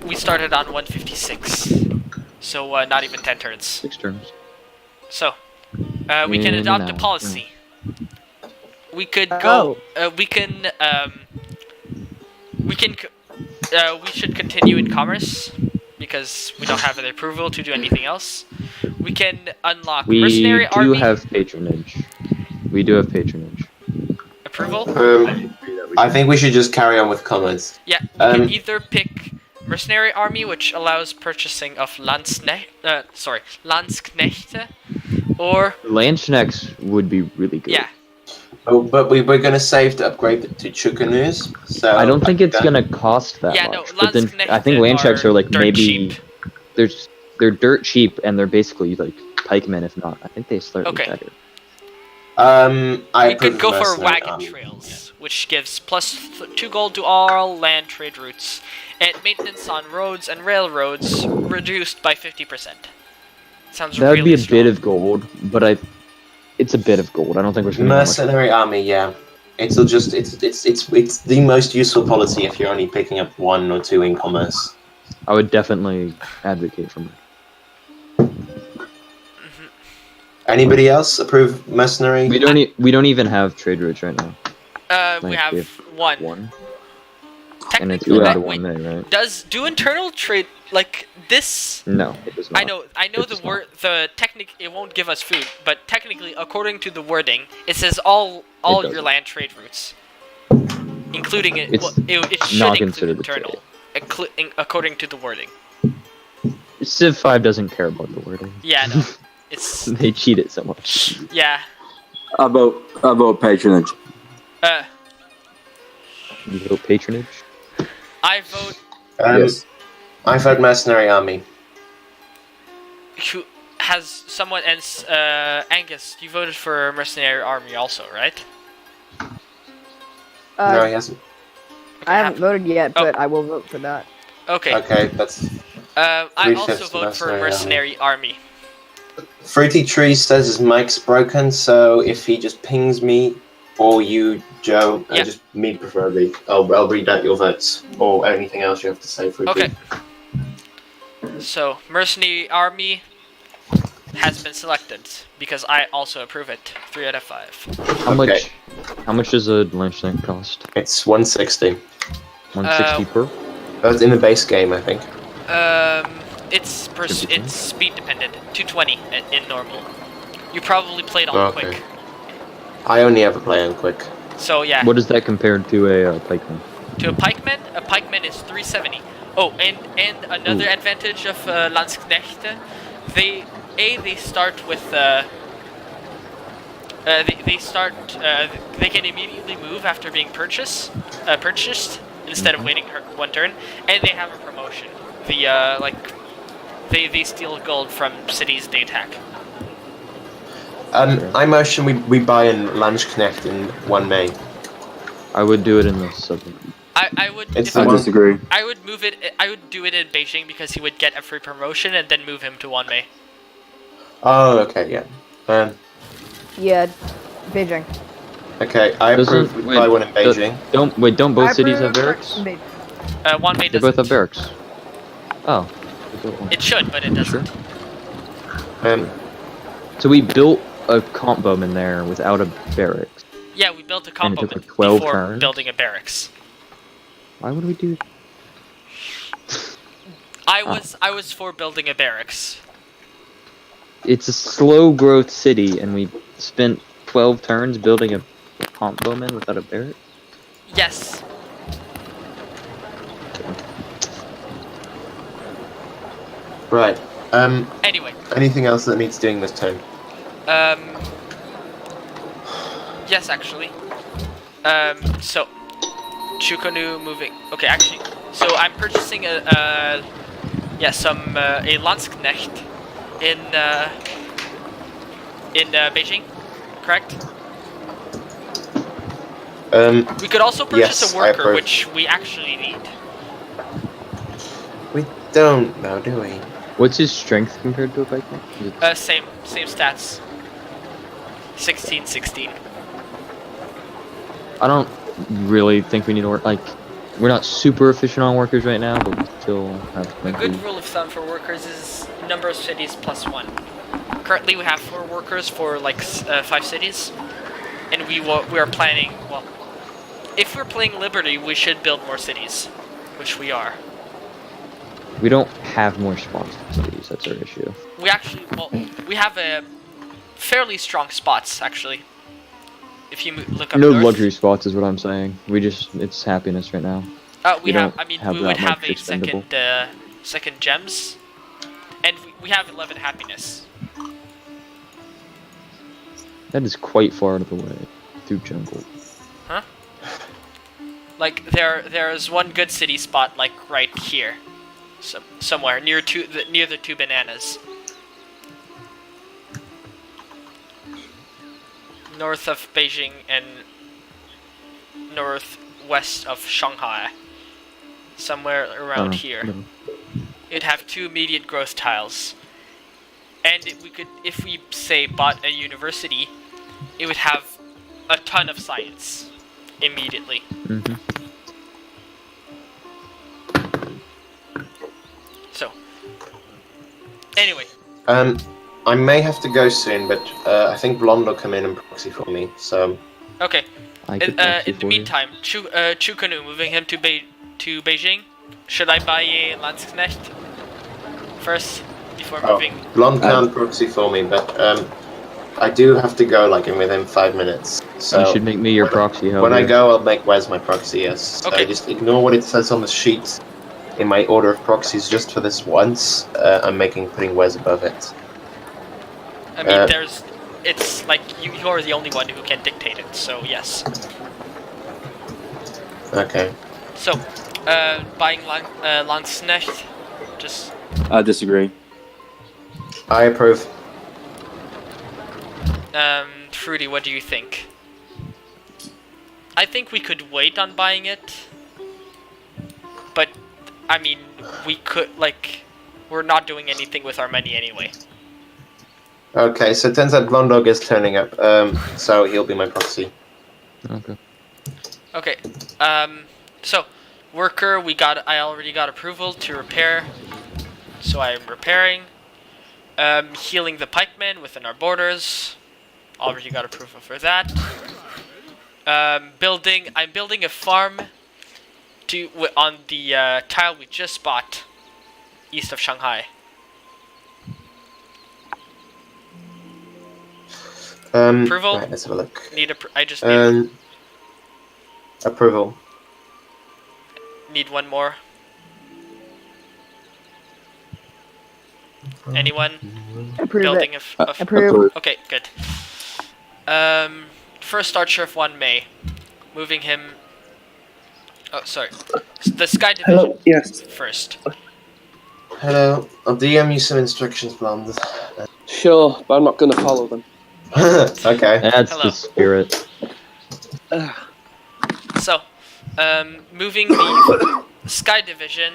We started on 156, so not even 10 turns. 6 turns. So, we can In adopt and a out, policy. We could go. Oh. We should continue in commerce because we don't have the approval to do anything else. We can unlock We mercenary do army have patronage. We do have patronage. approval. I think we should just carry on with commerce. Yeah, you can either pick mercenary army, which allows purchasing of Landsknechte, or Landsknechts would be really good. yeah, Oh, but we're going to save to upgrade it to Chukanus. So I don't think it's gonna cost that Yeah, much. no, But then I think Landsknechts are like dirt maybe cheap. they're dirt cheap and they're basically like pikemen if not. I think they slightly Okay. better. I we could approve go of for mercenary wagon army. trails, which gives plus 2 gold to all land trade routes, and maintenance on roads and railroads reduced by 50%. Sounds That would really be a strong. bit of gold, but it's a bit of gold. I don't think we're gonna Mercenary army, yeah. It's the most useful policy if you're only picking up 1 or 2 in commerce. I would definitely advocate for it. Anybody else approve mercenary? We don't even have trade routes right now. We Like, have one. One. And it's Technically, out of wait, 1 May, right? do internal trade like this? No, it does not. I know It the does word, the technique. It won't give us food, but technically, according to the wording, it says all your doesn't. land trade routes, including it. It's Well, it should not include considered a trade. internal, according to the wording. Civ 5 doesn't care about the wording. Yeah, no, it's They cheat it so much. yeah. About patronage. You vote patronage? I vote. Yes. I vote mercenary army. Who has someone else? Angus, you voted for mercenary army also, right? No, he hasn't. I haven't voted yet, Oh. but I will vote for that. Okay. Okay, that's. I 3/5 also vote for mercenary army. Fruity Tree says his mic's broken, so if he just pings me, or you, Joe, Yeah. just me preferably, I'll read out your votes, or anything else you have to say, Fruity. Okay. So mercenary army has been selected because I also approve it. 3 out of 5. How much does a lunch tank cost? It's 160. 160 per? That's in the base game, I think. It's speed dependent. 220 in normal. You probably played on Okay. quick. I only ever play on quick. So yeah. What is that compared to a pikeman? To a pikeman is 370. Oh, and another advantage of Landsknechte, they start with they can immediately move after being purchased instead of waiting one turn, and they have a promotion. They steal gold from cities they attack. I motion we buy in Landsknecht in 1 May. I would do it in the southern. I would. It's If the I one- disagree. I would move it. I would do it in Beijing because he would get a free promotion and then move him to Wanmei. Oh, okay, yeah. Yeah, Beijing. Okay, I approve we buy one in Beijing. Don't both I cities approve have barracks? Beijing. Wanmei They doesn't. both have barracks. Oh. we built one. It should, but it doesn't. So we built a comp bowman there without a barracks. Yeah, we built a And it combo took like 12 before turns? building a barracks. Why would we do? I was for building a barracks. It's a slow growth city, and we spent 12 turns building a comp bowman without a barrack. Yes. Right. Anyway. Anything else that needs doing this turn? Yes, actually. So, Chukonu moving. Okay, actually, so I'm purchasing a Landsknecht in Beijing, correct? We could also purchase yes, a I worker, approve. which we actually need. We don't know, do we? What's his strength compared to a pikeman? Same stats. 16. I don't really think we need to work. Like, we're not super efficient on workers right now, but we still have. A good rule of thumb for workers is number of cities plus 1. Currently, we have 4 workers for like 5 cities, and we are planning. Well, if we're playing Liberty, we should build more cities, which we are. We don't have more spots than cities. That's our issue. We actually, we have a fairly strong spots actually. If you look up No north. luxury spots is what I'm saying. It's happiness right now. We have. don't I mean, have we that would have much a expendable. second gems, and we have 11 happiness. That is quite far out of the way through jungle. Huh? Like there's one good city spot like right here, somewhere near the 2 bananas. North of Beijing and northwest of Shanghai. Somewhere around here. No. It'd have 2 immediate growth tiles. And we could, if we say bought a university, it would have a ton of science immediately. Mm-hmm. So, anyway. I may have to go soon, but I think Blonde will come in and proxy for me. So Okay. I could proxy In the for you. meantime, Chukanu moving him to Beijing. Should I buy a Landsknecht first before moving? Blonde can't proxy for me, but I do have to go like within 5 minutes. So You should make me your proxy. when I Javier. go, I'll make Wes my proxy. Yes. Okay. So just ignore what it says on the sheet in my order of proxies just for this once. I'm putting Wes above it. I mean, it's like you are the only one who can dictate it. So yes. Okay. So, buying Landsknecht, just I disagree. I approve. Fruity, what do you think? I think we could wait on buying it, but I mean, we could we're not doing anything with our money anyway. Okay, so it turns out Blonde Dog is turning up. So he'll be my proxy. Okay. Okay. So worker, I already got approval to repair, so I am repairing. Healing the pikemen within our borders. Already got approval for that. I'm building a farm on the tile we just bought east of Shanghai. Approval? Right, let's have a look. I just need Approval. need one more. Anyone? Approve Building it. a Approve. Okay, good. First Archer of 1 May. Moving him... Oh, sorry. The Sky Division. Hello, yes. First. Hello. I'll DM you some instructions, Blonde. Sure, but I'm not going to follow them. Okay. That's Hello. the spirit. So, moving the Sky Division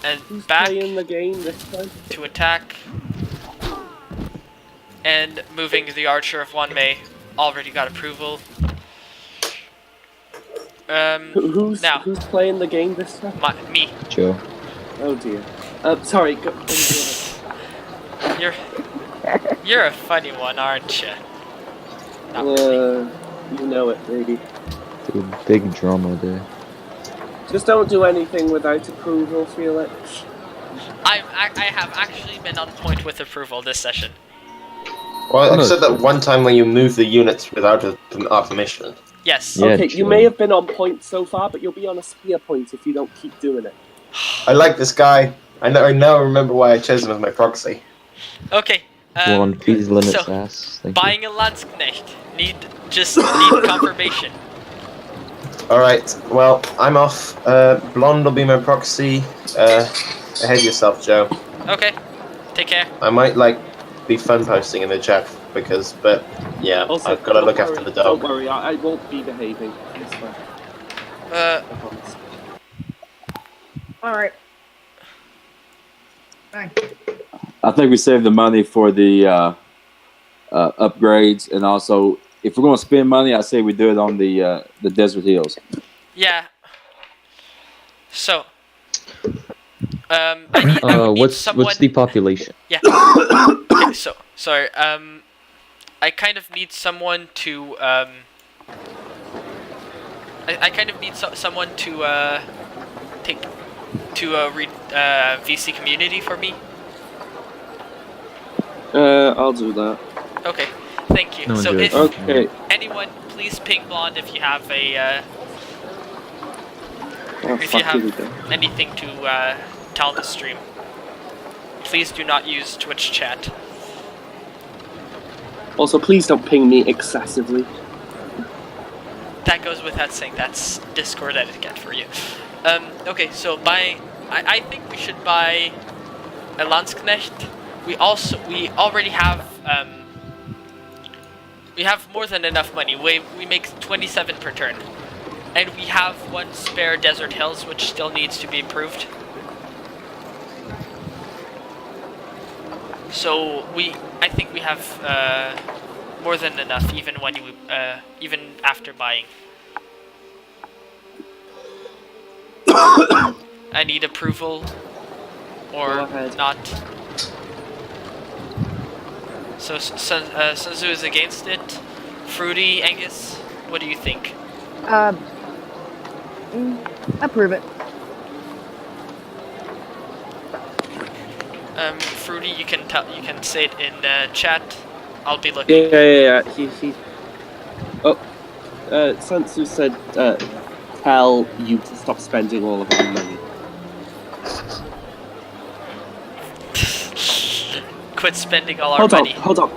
and Who's back playing the game this time? to attack, and moving the Archer of 1 May. Already got approval. Who's now playing the game this time? me. Joe. Oh dear. Sorry. Go You're a funny one, aren't you? Not really. You know it, baby. Dude, big drama there. Just don't do anything without approval, Felix. I have actually been on point with approval this session. Well, except that one time when you move the units without our permission. Yes. Yeah, Okay, true. you may have been on point so far, but you'll be on a spear point if you don't keep doing it. I like this guy. I now remember why I chose him as my proxy. Okay. Blonde, please limit so, sass. Thank you. buying a Landsknecht. Need confirmation. Alright, well, I'm off. Blonde will be my proxy. Ahead yourself, Joe. Okay. Take care. I might, be fun posting in the chat, but, yeah, Also, I've got to don't look worry, after the dog. Don't worry, I won't be behaving. It's fine. I promise. Alright. Bang. I think we saved the money for the upgrades, and also if we're going to spend money, I say we do it on the desert hills. Yeah. So. I would need someone... what's the population? Yeah. Okay, so sorry. I kind of need someone to I kind of need someone to take to read VC community for me. I'll do that. Okay. Thank you. No one So do it. if anyone, please ping Blonde if you have a if you have anything to tell the stream. Please do not use Twitch chat. Also, please don't ping me excessively. That goes without saying. That's Discord etiquette for you. Okay, so I think we should buy a Landsknecht. We already have we have more than enough money. We make 27 per turn, and we have one spare Desert Hills, which still needs to be improved. So I think we have more than enough, even even after buying. I need approval Or not? So Sun Tzu is against it. Fruity, Angus, what do you think? Approve it. Fruity, you can say it in chat. I'll be looking. Yeah. He. Oh, Sun Tzu said, tell you to stop spending all of our money. Quit spending all our money. Hold on.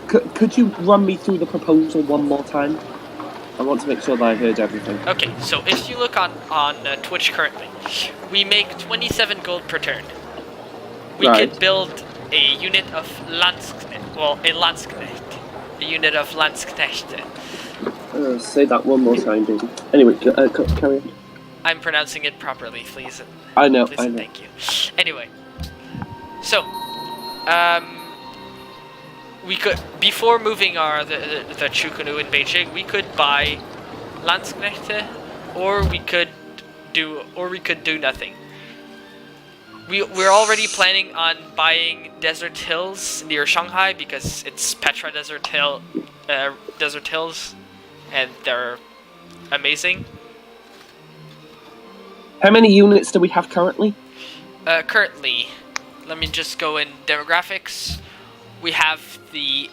Could you run me through the proposal one more time? I want to make sure that I heard everything. Okay, so if you look on Twitch currently, we make 27 gold per turn. We could build a unit of Landsknecht. Well, a Landsknecht. A unit of Landsknechte. Say that one more time, baby. Anyway, carry on. I'm pronouncing it properly, please. I know. Thank you. Anyway, so we could, before moving the Chukunu in Beijing, we could buy Landsknechte, or we could do nothing. We're already planning on buying Desert Hills near Shanghai because it's Petra Desert Hills, and they're amazing. How many units do we have currently? Currently, let me just go in demographics. We have the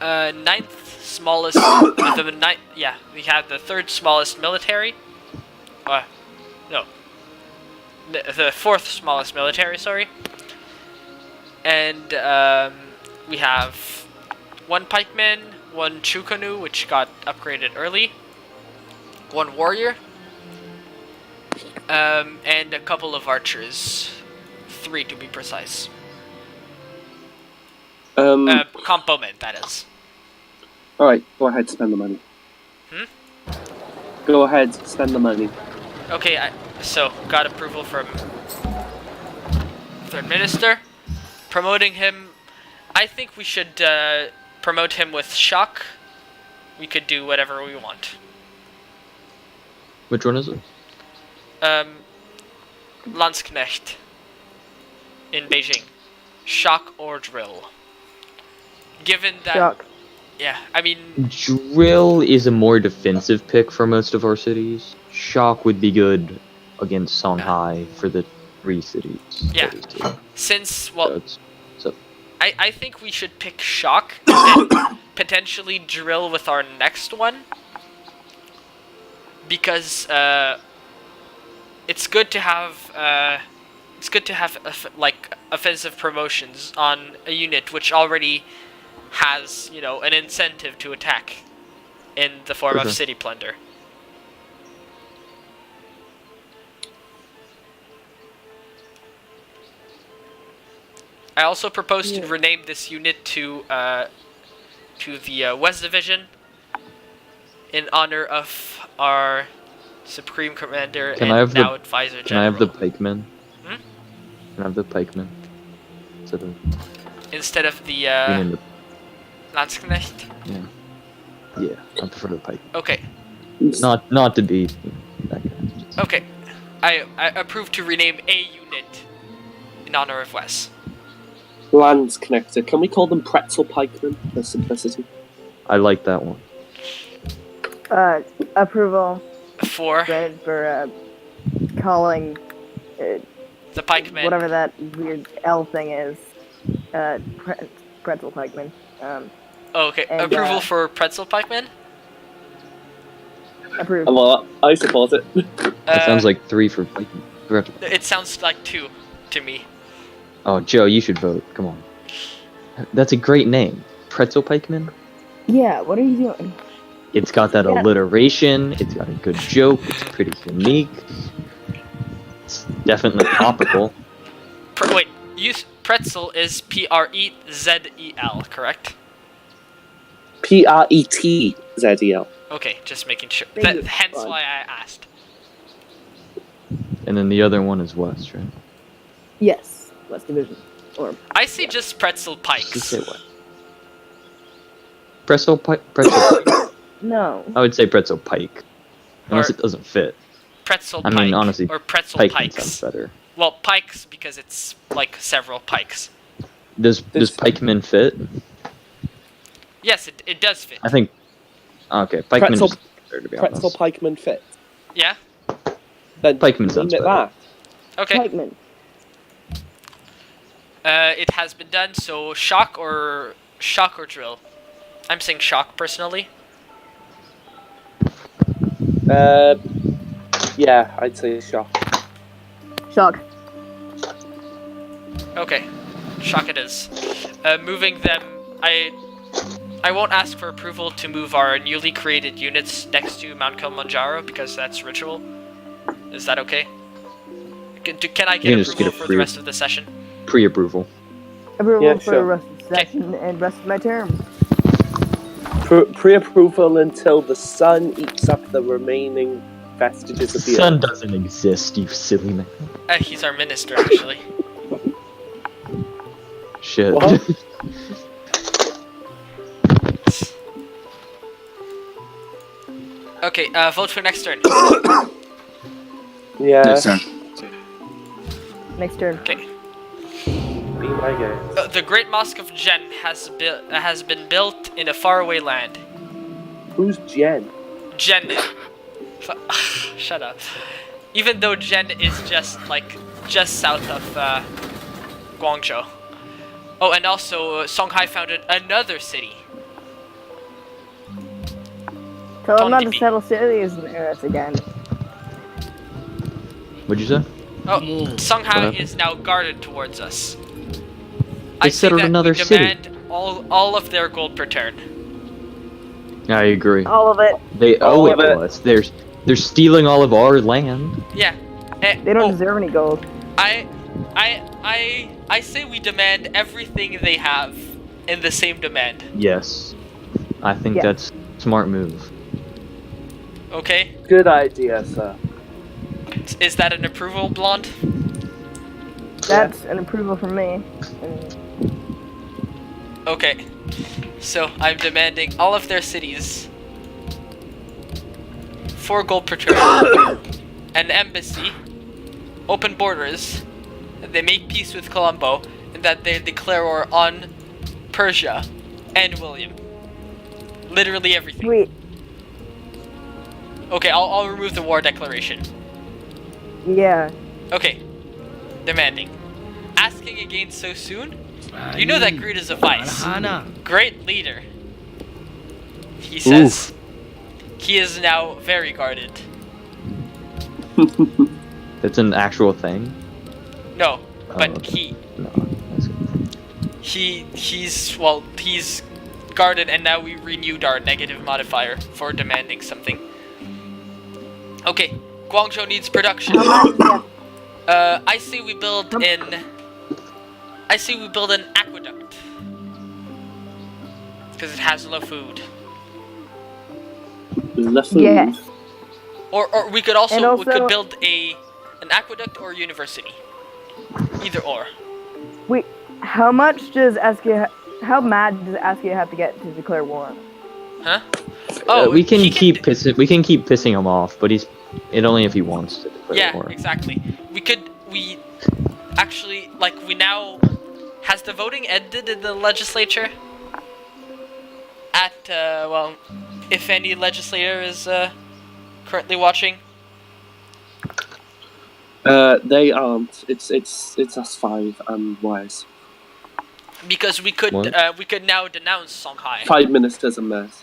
9th smallest. We have the 3rd smallest military. The 4th smallest military. Sorry. And we have 1 pikeman, 1 chukanu, which got upgraded early, 1 warrior, and a couple of archers, 3 to be precise. Compomen, that is. Alright, go ahead, spend the money. Go ahead, spend the money. Okay, so got approval from 3rd Minister. Promoting him, I think we should promote him with shock. We could do whatever we want. Which one is it? Landsknecht in Beijing. Shock or drill. Given that... Shock. Yeah, I mean... Drill is a more defensive pick for most of our cities. Shock would be good against Songhai for the 3 cities. Yeah, since, well... So I think we should pick shock and potentially drill with our next one. Because, it's good to have, like, offensive promotions on a unit which already has, you know, an incentive to attack in the form of city plunder. I also propose to rename this unit to the West Division in honor of our Supreme Commander Advisor General. Can I have the pikemen? Can I have the pikemen? Instead of the Landsknecht? Yeah, I prefer the pike. Okay. Not to be that guy. Okay. I approve to rename a unit in honor of Wes. Landsknechte. Can we call them pretzel pikemen for simplicity? I like that one. Approval. For calling the pikemen. Whatever that weird L thing is. Pretzel pikemen. Okay. Approval for pretzel pikemen? Approved. Well, I support it. That sounds like 3 for pikemen. It sounds like 2 to me. Oh, Joe, you should vote. Come on. That's a great name. Pretzel pikemen? Yeah, what are you doing? It's got that alliteration. It's got a good joke. It's pretty unique. It's definitely topical. Wait, pretzel is Pretzel, correct? Pretzel. Okay, just making sure. Hence why I asked. And then the other one is West, right? Yes. West Division. I see just pretzel pikes. You say what? Pretzel pike? Pretzel pike. No. I would say pretzel pike. Unless it doesn't fit. Pretzel pike. I mean, honestly, or pretzel pike pikes. sounds better. well, pikes because it's like several pikes. Does pikeman fit? Yes, it does fit. I think. Okay, pikeman. Pretzel, Is better, to be pretzel honest. pikeman fit. Yeah. Then Pikeman sounds name it better. that. Okay. Pikeman. It has been done. So shock or drill. I'm saying shock personally. Yeah, I'd say shock. Shock. Okay, shock it is. Moving them, I won't ask for approval to move our newly created units next to Mount Kilimanjaro because that's ritual. Is that okay? Can I get approval for the rest of the session? Pre-approval. Approval Yeah, for sure. the rest of the session and rest of my term. Pre-approval until the sun eats up the remaining vestiges of the Sun earth. doesn't exist, you silly man. He's our minister, actually. Shit. What? Okay, vote for next turn. Yeah. Next turn. Next turn. Okay. Be my guest. The Great Mosque of Jen has been built in a faraway land. Who's Jen? Jen. Shut up. Even though Jen is just south of Guangzhou. Oh, and also Songhai founded another city. Tell them not to Tontibi. settle cities in Earth again. What'd you say? Oh, Songhai is now guarded towards us. They say settled that another we city. demand all of their gold per turn. I agree. All of it. They All owe it of to it. us. They're stealing all of our land. Yeah. They don't deserve any gold. I say we demand everything they have in the same demand. Yes. I think Yeah. that's a smart move. Okay? Good idea, sir. Is that an approval, Blonde? That's an approval from me. And Okay. So I'm demanding all of their cities. 4 gold per turn. An embassy. Open borders. That they make peace with Colombo. And that they declare war on Persia and William. Literally everything. Sweet. Okay, I'll remove the war declaration. Yeah. Okay. Demanding. Asking again so soon? You know that greed is a vice. Great leader. He says. He is now very guarded. That's an actual thing. No, but okay. No, he's guarded, and now we renewed our negative modifier for demanding something. Okay, Guangzhou needs production. I say we build an aqueduct because it has low food. Yes. Or we could also we could build an aqueduct or a university. Either or. Wait, how much does Askia? How mad does Askia have to get to declare war? Huh? Oh, we can keep pissing him off, but only if he wants to declare war. Yeah, exactly. We actually, we now, has the voting ended in the legislature? If any legislator is currently watching? They aren't. It's us 5 and Wise. Because we could now denounce Songhai. 5 ministers and mayors.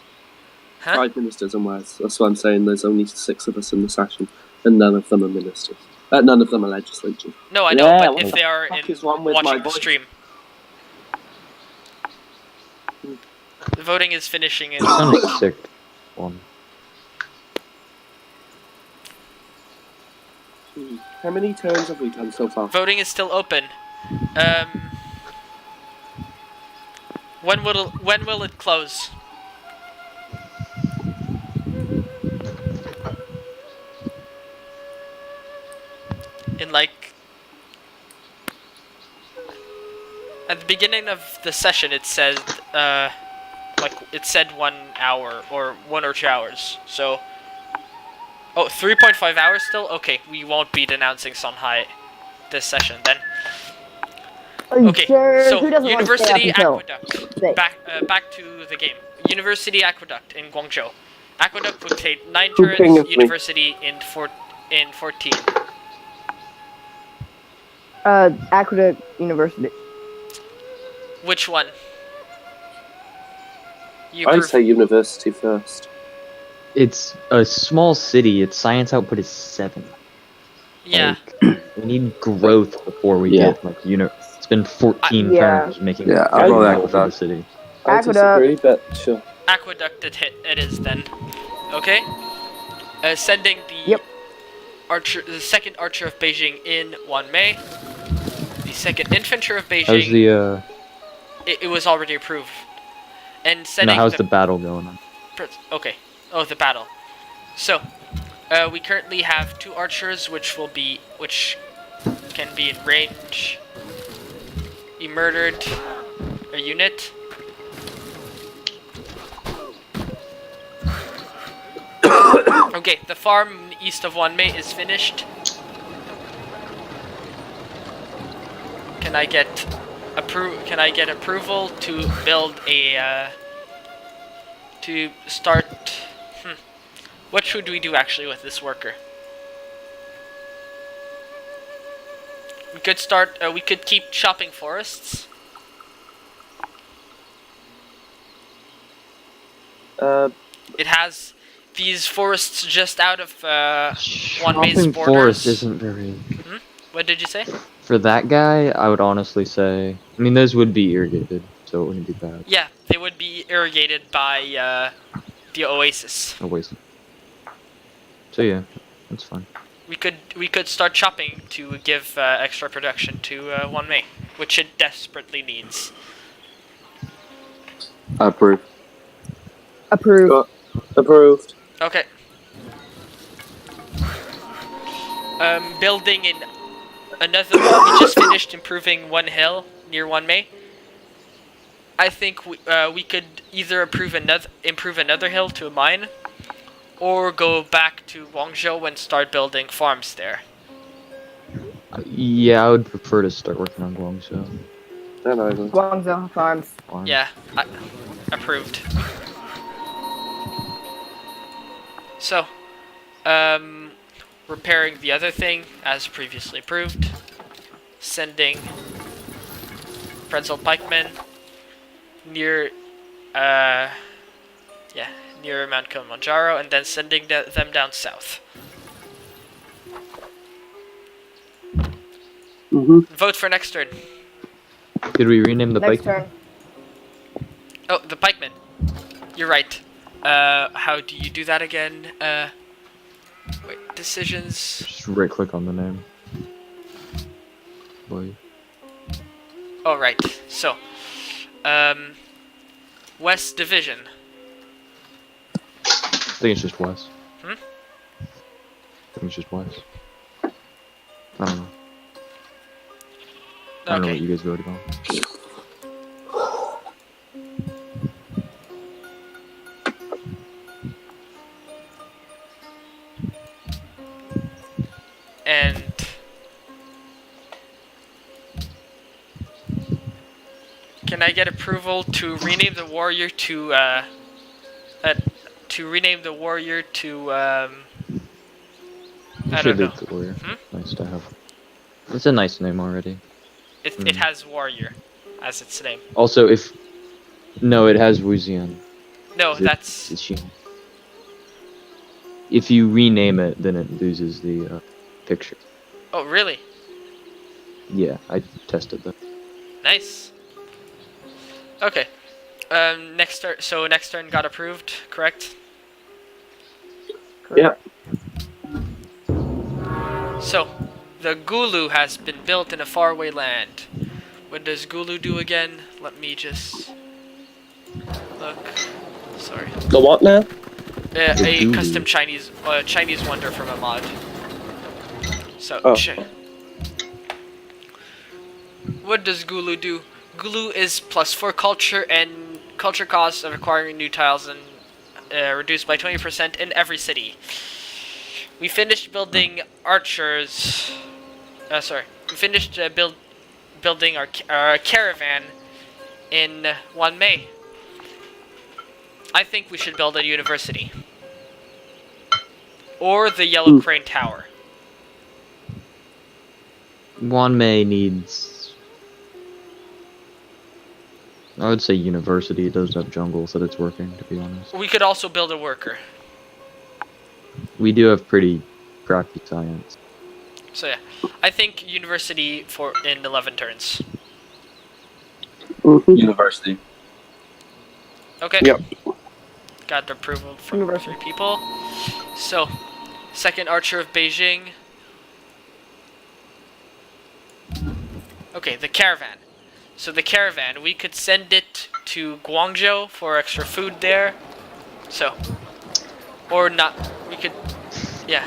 Huh? 5 ministers and mayors. That's what I'm saying. There's only 6 of us in the session, and none of them are ministers. None of them are legislatures. No, I know, Yeah, but what if the they are fuck is wrong with my watching the voice? stream. The voting is finishing in... Sounds like a sick one. How many turns have we done so far? Voting is still open. When will it close? In at the beginning of the session, it said it said 1 hour or 1 or 2 hours. So, 3.5 hours still. Okay, we won't be denouncing Songhai this session then. Okay, sure. So Who doesn't want to stay University up until Aqueduct. 6? Back to the game. University Aqueduct in Guangzhou. Aqueduct would take 9 Who turns. pinged me? University in 14. Aqueduct University. Which one? You I'd approve- say university first. It's a small city. Its science output is 7. Yeah. Like, we need growth before we Yeah. get like It's been 14 Yeah. turns making Yeah, very I'll go well for the Aqueduct. city. I Aqueduct. disagree, but sure. Aqueduct it is then. Okay. Sending the Yep. the second archer of Beijing in 1 May. The second infantry of Beijing. How's the It was already approved. And no, sending how's the battle going on? Okay. Oh, the battle. So, we currently have 2 archers, which can be in range. He murdered a unit. Okay, the farm east of 1 May is finished. Can I get approval to build a to start? What should we do actually with this worker? We could start. We could keep chopping forests. It has these forests just out of 1 May's Chopping borders. forest isn't very. What did you say? For that guy, I would honestly say. I mean, those would be irrigated, so it wouldn't be bad. Yeah, they would be irrigated by the oasis. No waste. So yeah, that's fine. We could start chopping to give extra production to 1 May, which it desperately needs. I approve. Approved. Approved. Okay. Building in another. We just finished improving 1 hill near 1 May. I think we could either improve another hill to a mine, or go back to Guangzhou and start building farms there. Yeah, I would prefer to start working on Guangzhou. Guangzhou Farms. Farm. Yeah, approved. So, repairing the other thing as previously approved. Sending pretzel pikemen near, near Mount Kilimanjaro, and then sending them down south. Vote for next turn. Did we rename the Next bike? turn. Oh, the pikemen. You're right. How do you do that again? Wait, decisions. Just right click on the name. Boy. Oh, right. So, West Division. I think it's just West. Hmm? I think it's just West. I don't know. I don't know Okay. what you guys voted on. And can I get approval to rename the warrior to I Should don't know. leave the warrior. Hmm? Nice to have. It's a nice name already. It has warrior as its name. Also, if no, it has Wuxian. No, Is that's Xin. If you rename it, then it loses the picture. oh really? Yeah, I tested that. Nice. Okay. Next turn. So next turn got approved, correct? Yeah. So, the Gulu has been built in a faraway land. What does Gulu do again? Let me just look. Sorry. The what now? A Gulu. custom Chinese wonder from a mod. So, Oh. what does Gulu do? Gulu is +4 culture, and culture costs of acquiring new tiles and reduced by 20% in every city. We finished building archers building our caravan in 1 May. I think we should build a university. Or the Yellow Crane Tower. 1 May needs... I would say university. It does have jungles that it's working, to be honest. We could also build a worker. We do have pretty crappy science. So yeah, I think university in 11 turns. University. Okay. Yep. Got the approval from 3 people. So, second Archer of Beijing. Okay, the caravan. So the caravan, we could send it to Guangzhou for extra food there. So, or not, we could, yeah.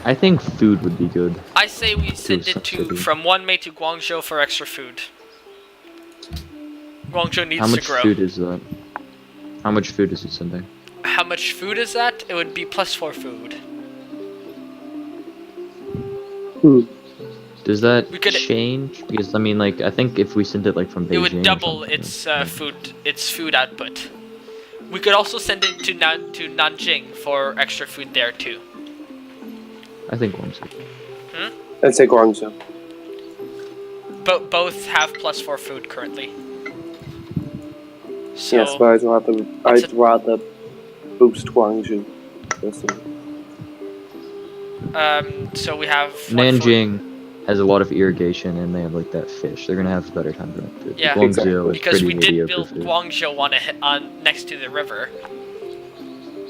I think food would be good. I say we send it from 1 May to Guangzhou for extra food. Guangzhou needs to grow. How much food is that? How much food is it sending? How much food is that? It would be +4 food. Does that change? Because I mean, like, I think if we send it like from Beijing, it would double its food output. We could also send it to Nanjing for extra food there too. I think Guangzhou. I'd say Guangzhou. Both have +4 food currently. So, yes, but I'd rather boost Guangzhou personally. So we have Nanjing has a lot of irrigation and they have like that fish. They're gonna have a better time growing food. Yeah, Guangzhou is because we pretty did build food. Guangzhou on next to the river.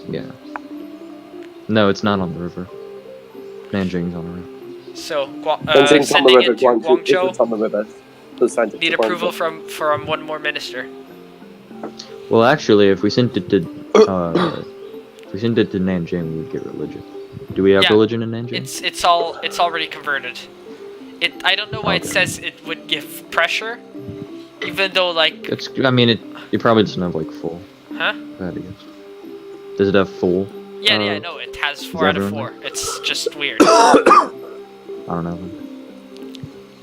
Yeah. No, it's not on the river. Nanjing's on the river. So Nanjing's on the sending river. it to Guangzhou. It's on the river. Need approval from 1 more minister. Well, actually, if we sent it to Nanjing, we would get religion. Do we have religion in Nanjing? It's already converted. I don't know why it says it would give pressure, even though like. I mean, it probably doesn't have like full. Huh? I guess. Does it have full? Yeah, no, it has 4 out of 4. It's just weird. I don't know.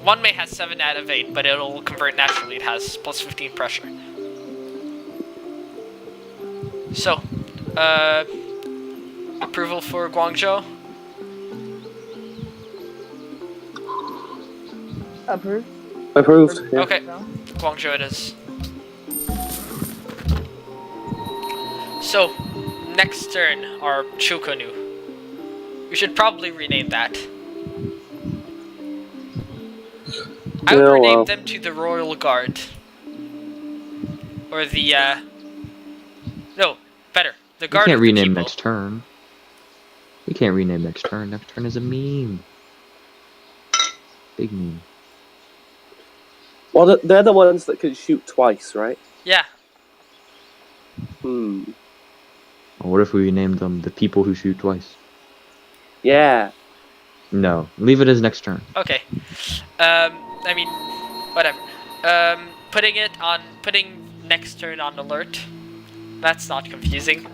1 May has 7 out of 8, but it'll convert naturally. It has +15 pressure. So, approval for Guangzhou. Approved. Approved. Yeah. Okay, Guangzhou it is. So, next turn, our Chukonu. We should probably rename that. I would rename them to the Royal Guard. Or the, no, better. The Guard We can't of the rename People. next turn. We can't rename next turn. Next turn is a meme. Big meme. Well, they're the ones that can shoot twice, right? Yeah. Well, what if we named them the people who shoot twice? Yeah. No, leave it as next turn. Okay. I mean, whatever. Putting next turn on alert. That's not confusing.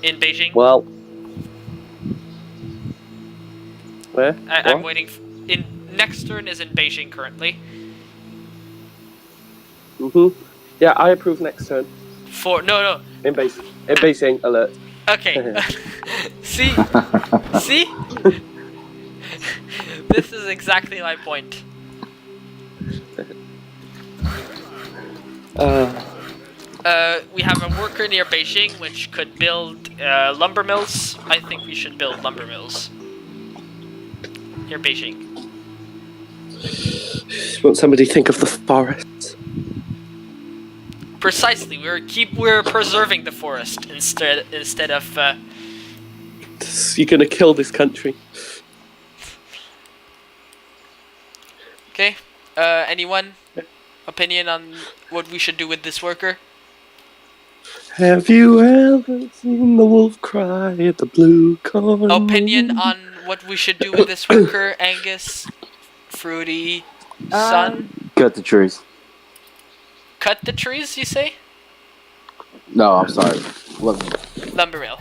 In Beijing. Well. Where? I'm waiting. Next turn is in Beijing currently. Yeah, I approve next turn. No. In Beijing, alert. Okay. See? This is exactly my point. We have a worker near Beijing which could build lumber mills. I think we should build lumber mills near Beijing. Won't somebody think of the forest? Precisely, we're preserving the forest instead of. You're gonna kill this country. Okay. Anyone? Opinion on what we should do with this worker? Have you ever seen the wolf cry at the blue corn? Opinion on what we should do with this worker, Angus, Fruity, Sun? Cut the trees. Cut the trees, you say? No, I'm sorry. Lumber mill.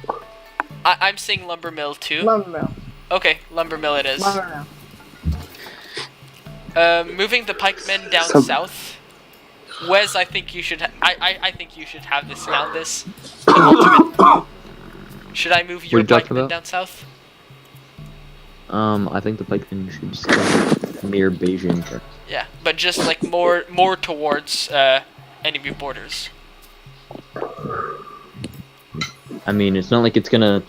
I'm saying lumber mill too. Lumber mill. Okay, lumber mill it is. Lumber mill. Moving the pikemen down south. Wes, I think you should. I think you should have this down. This. Should I move your pikemen down south? I think the pikemen should stay near Beijing. Yeah, but just like more towards enemy borders. I mean, it's not like it's gonna.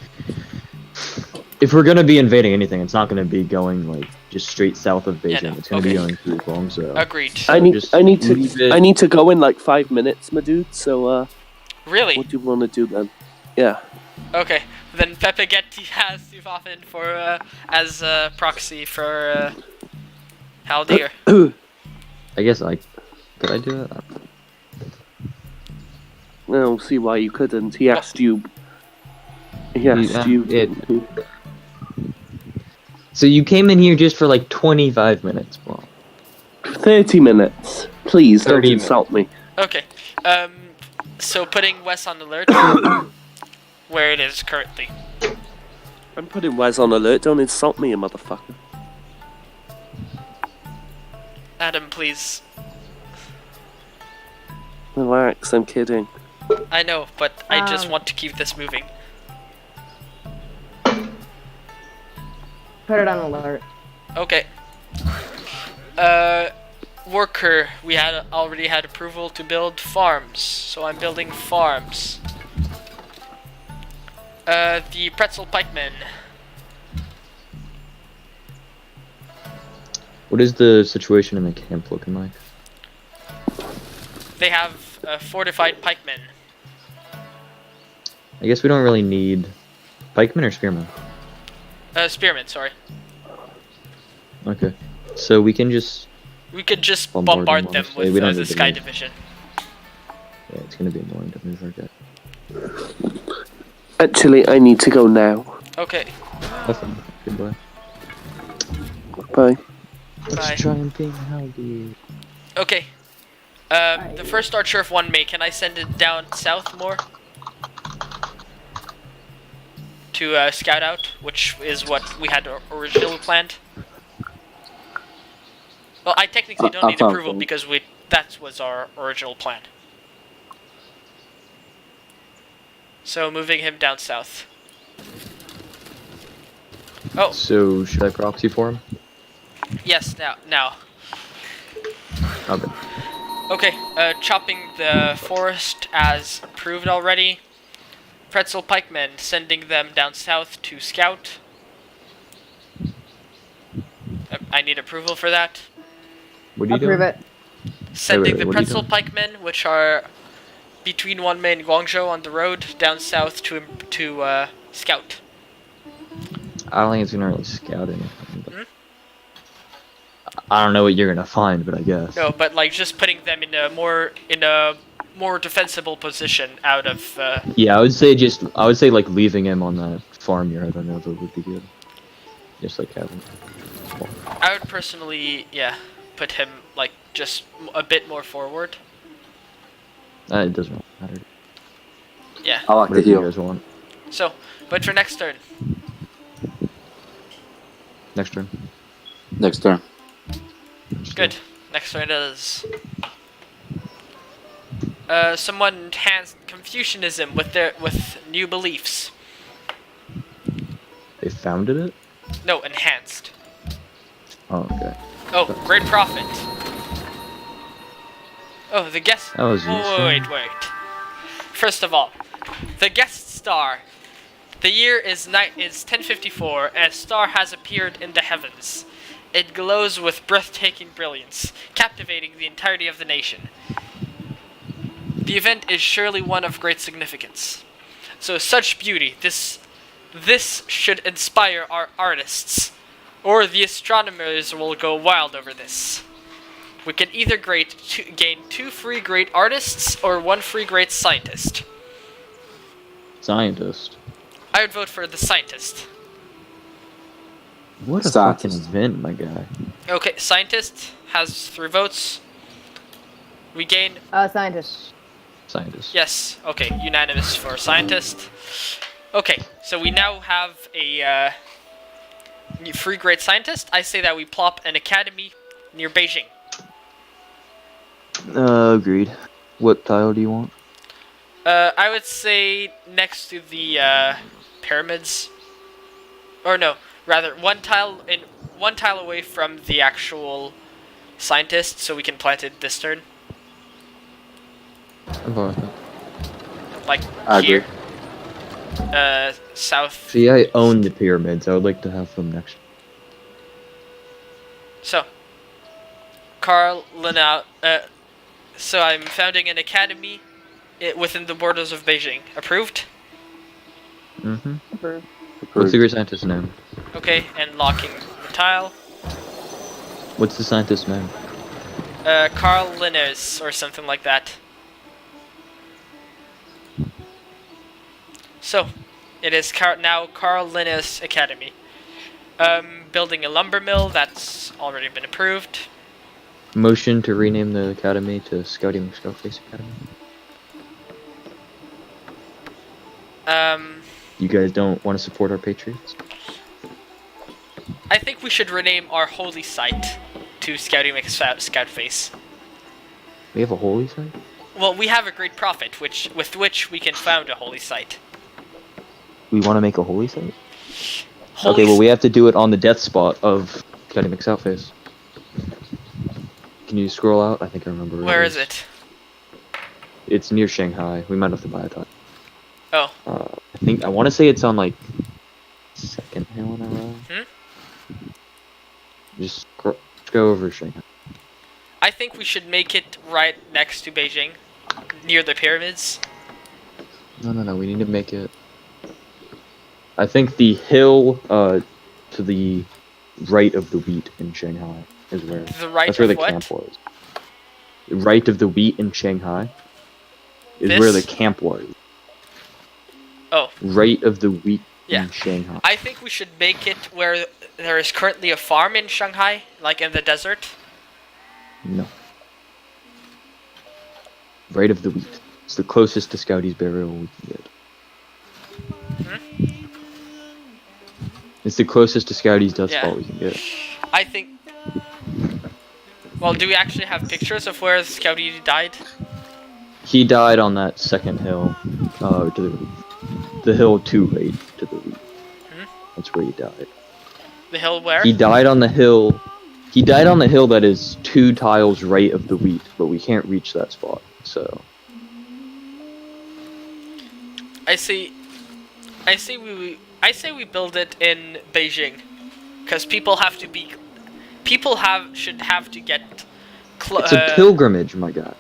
If we're gonna be invading anything, it's not gonna be going like just straight south of Beijing. Yeah, no. It's gonna be going through Guangzhou. Agreed. So I need to go in like 5 minutes, my dude. So really? What do you want to do then? Yeah. Okay, then Pepegetti has Suvafen for as proxy for Haldir. I guess could I do it? I don't see why you couldn't. He asked you. He asked you. So you came in here just for like 25 minutes, bro. 30 minutes. Please don't insult me. Okay. So putting Wes on alert where it is currently. I'm putting Wes on alert. Don't insult me, you motherfucker. Adam, please. Relax. I'm kidding. I know, but I just want to keep this moving. Put it on alert. Okay. Worker, we already had approval to build farms, so I'm building farms. The pretzel pikemen. What is the situation in the camp looking like? They have fortified pikemen. I guess we don't really need pikemen or spearmen. Spearmen, sorry. Okay, so we can just. We could just bombard them with the Sky move. Division. Yeah, it's gonna be annoying to move our guy. Actually, I need to go now. Okay. Have fun. Goodbye. Bye. Let's try and ping Haldir. Okay. The first archer of 1 May, can I send it down south more? To scout out, which is what we had originally planned. Well, I technically don't need approval because that was our original plan. So moving him down south. Oh. So should I proxy for him? Yes, now. Okay. Okay, chopping the forest as approved already. Pretzel pikemen, sending them down south to scout. I need approval for that. What are you doing? Approve it. Sending the what are you pretzel pikemen, which are between Wanmei and Guangzhou on the road, down south to scout. I don't think it's gonna really scout anything. But I don't know what you're gonna find, but I guess. No, but like just putting them in a more defensible position out of. Yeah, I would say like leaving him on that farmyard. I know that would be good. Just like having. I would personally, put him like just a bit more forward. It doesn't really matter. Yeah. I like the Whatever you heal. guys want. So, but for next turn. Next turn. Next turn. Good. Next turn is. Someone enhanced Confucianism with new beliefs. They founded it? No, enhanced. Oh, okay. Oh, great prophet. Oh, the guest. That was useful. Wait. First of all, the guest star. The year is 1054, and a star has appeared in the heavens. It glows with breathtaking brilliance, captivating the entirety of the nation. The event is surely one of great significance. So such beauty, this should inspire our artists, or the astronomers will go wild over this. We can either gain 2 free great artists or 1 free great scientist. Scientist. I would vote for the scientist. What a Scientist. fucking event, my guy. Okay, scientist has 3 votes. We gain... Scientist. Scientist. Yes, okay, unanimous for scientist. Okay, so we now have a free great scientist. I say that we plop an academy near Beijing. Agreed. What tile do you want? I would say next to the pyramids. Or no, rather one tile away from the actual scientist, so we can plant it this turn. I'm fine with that. Like I here. agree. South. See, I own the pyramids. I would like to have them next. So, Carl Lenau. So I'm founding an academy within the borders of Beijing. Approved? Mm-hmm. Approved. What's the great scientist's name? Okay, and locking the tile. What's the scientist's name? Carl Linus or something like that. So, it is now Carl Linus Academy. Building a lumber mill, that's already been approved. Motion to rename the academy to Scouting Scoutface Academy. You guys don't want to support our patriots? I think we should rename our holy site to Scouting Scoutface. We have a holy site? Well, we have a great prophet, with which we can found a holy site. We want to make a holy site? Holy Okay, well we have to do it on the death spot of Scouting Scoutface. Can you scroll out? I think I remember. Where is it? It's near Shanghai. We might have to buy a tile. Oh. I want to say it's on like second hill in a row. Just go over Shanghai. I think we should make it right next to Beijing, near the pyramids. No. We need to make it. I think the hill to the right of the wheat in Shanghai is where. The right that's where of the what? camp was. The right of the wheat in Shanghai is This? where the camp was. Oh. Right of the wheat Yeah. in Shanghai. I think we should make it where there is currently a farm in Shanghai, like in the desert. No. Right of the wheat. It's the closest to Scouty's burial we can get. It's the closest to Scouty's death spot we can get. I think... Well, do we actually have pictures of where Scouty died? He died on that second hill, to the hill too late to the wheat. That's where he died. The hill where? He died on the hill. He died on the hill that is 2 tiles right of the wheat, but we can't reach that spot. So. I say we build it in Beijing, because people should have to get. It's a pilgrimage, my guy.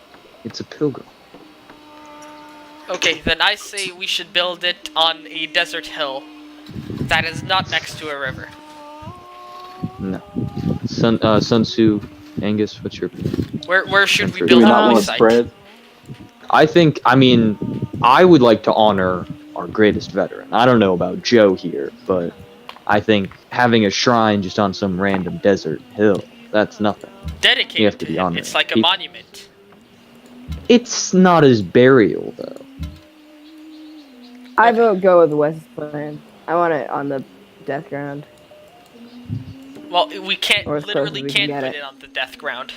It's a pilgrim. Okay, then I say we should build it on a desert hill that is not next to a river. No. Sun Tzu, Angus, what's your opinion? Where should we Do build we a not holy want site? Spread? I would like to honor our greatest veteran. I don't know about Joe here, but I think having a shrine just on some random desert hill, that's nothing. Dedicated You have to to be him. honored. It's like a monument. It's not his burial, though. I vote go with West's plan. I want it on the death ground. Well, we can't Or as close literally as we can can't get put it. it on the death ground.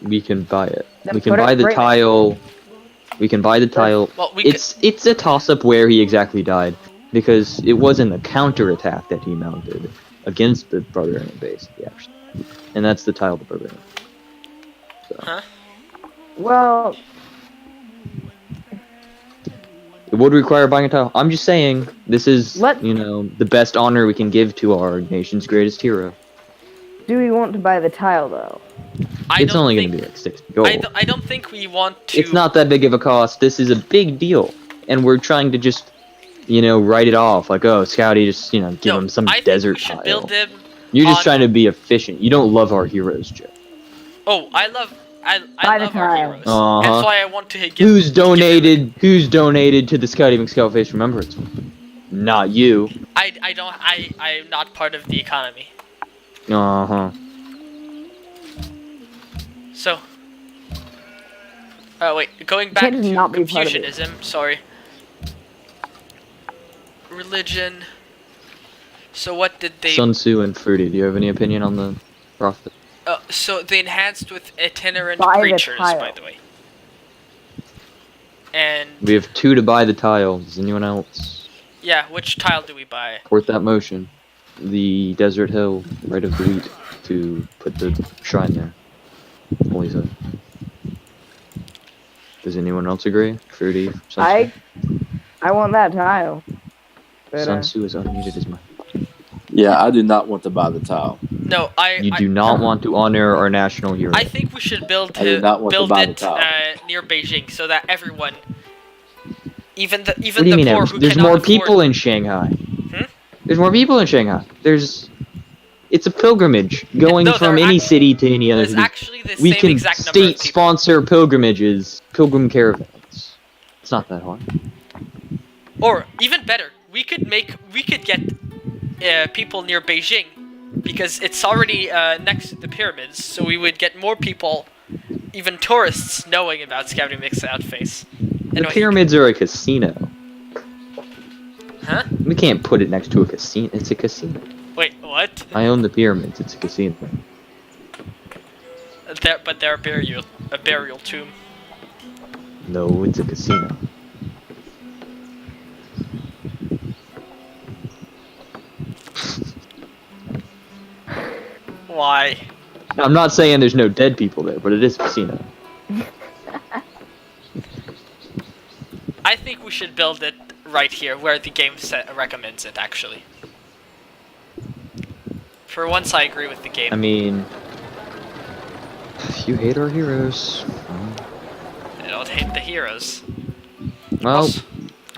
We can buy it. Then We can put it buy the right next to tile. We can buy the tile. Well, It's a toss-up where he exactly died, because it was in the counterattack that he mounted against the Barbarian base, actually. And that's the tile the Barbarian. So. Huh? Well, It would require buying a tile. I'm just saying, this is, Let- the best honor we can give to our nation's greatest hero. do we want to buy the tile though? It's only going to be like 60 gold. I don't think we want to. It's not that big of a cost. This is a big deal. And we're trying to just, write it off. Like, oh, Scouty, just, give him some I think desert we should tile. build them. You're just on- trying to be efficient. You don't love our heroes, Joe. Oh, I love Buy the our tile. heroes. Uh-huh. That's why I want to give. Who's donated to the Scouty McScoutface Remembrance? Not you. I'm not part of the economy. Uh-huh. So. Wait, going back can't to just not be part of it. Confucianism. Sorry. religion. So what did they? Sun Tzu and Fruity. Do you have any opinion on the prophet? So they enhanced with itinerant Buy the creatures, tile. by the way. And We have 2 to buy the tile. Does anyone else yeah, which tile do we buy? support that motion? The desert hill, right of the wheat, to put the shrine there. Holy Zed. Does anyone else agree? Fruity, Sun I want that tile. But, Sun Tzu is unmuted as my. Yeah, I do not want to buy the tile. No, You do not want to honor our national hero. I think we should build I do not want to build buy the it tile. near Beijing so that everyone, even What do you mean? poor who There's cannot more afford- people in Shanghai. There's more people in Shanghai. It's a pilgrimage going No, from there any act- city to any other There's city. actually the We same can exact number of people. state-sponsor pilgrimages, pilgrim caravans. It's not that hard. Or even better, we could get people near Beijing because it's already next to the pyramids, so we would get more people, even tourists, knowing about Scouting Mix Outface. The pyramids are a casino. Huh? We can't put it next to a casino. It's a casino. Wait, what? I own the pyramids. It's a casino. But they're a burial tomb. No, it's a casino. Why? I'm not saying there's no dead people there, but it is a casino. I think we should build it right here, where the game recommends it, actually. For once, I agree with the game. I mean, if you hate our heroes, I don't hate the heroes. well,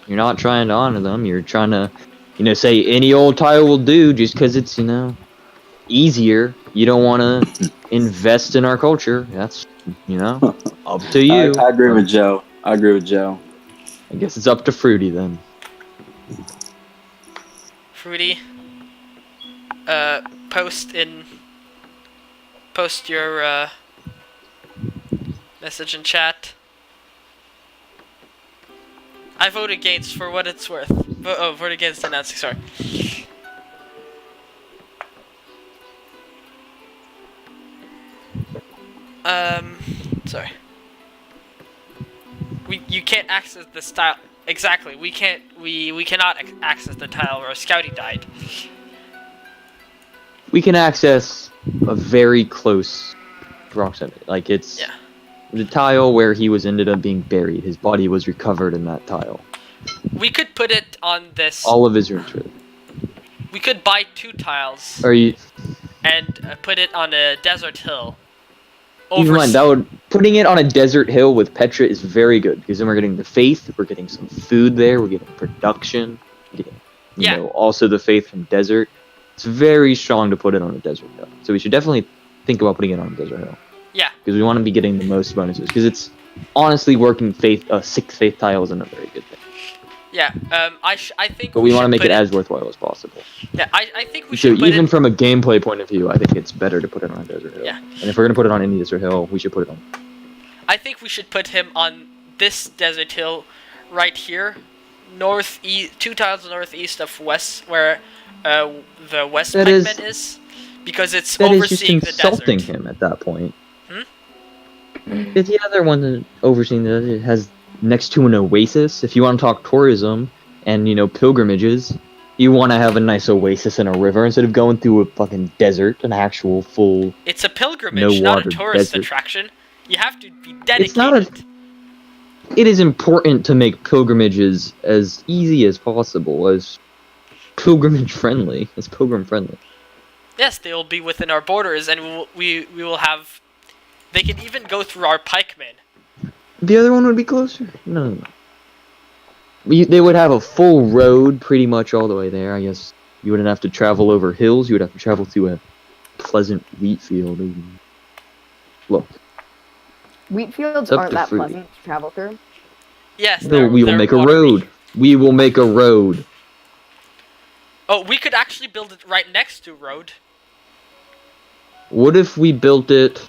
you're not trying to honor them. You're trying to, say any old tile will do just because it's, easier. You don't want to invest in our culture. That's, up to you. I agree with Joe. I guess it's up to Fruity then. Fruity, post your message in chat. I vote against for what it's worth. Vote against announcing, sorry. Sorry. You can't access the style. Exactly. We cannot access the tile where Scouty died. We can access a very close proximity. Like it's the tile where he ended up being buried. His body was recovered in that tile. We could put it on this. All of his ruins were there. We could buy 2 tiles. And put it on a desert hill. Even mind, putting it on a desert hill with Petra is very good, because then we're getting the faith, we're getting some food there, we're getting production, also the faith from desert. It's very strong to put it on a desert hill. So we should definitely think about putting it on a desert hill. Yeah. Because we want to be getting the most bonuses, because it's honestly working faith, 6 faith tile isn't a very good thing. Yeah, I think. But we want to make it as worthwhile as possible. Yeah, I think we should. So even from a gameplay point of view, I think it's better to put it on a desert hill. Yeah. And if we're gonna put it on any desert hill, we should put it on. I think we should put him on this desert hill, right here, 2 tiles northeast of west, where the west pikeman is, because it's overseeing the desert. That is just insulting him at that point. The other one that overseeing the desert has next to an oasis. If you want to talk tourism and pilgrimages, you want to have a nice oasis in a river instead of going through a fucking desert, an actual full. It's a pilgrimage, not a tourist attraction. You have to be dedicated. It's not it is important to make pilgrimages as easy as possible, as pilgrim friendly. Yes, they will be within our borders, and we will have. They can even go through our pikemen. The other one would be closer. No. They would have a full road pretty much all the way there. I guess you wouldn't have to travel over hills. You would have to travel through a pleasant wheat field. Look. Wheat fields aren't that pleasant to travel through. Yes, we will make a road. We will make a road. Oh, we could actually build it right next to a road. What if we built it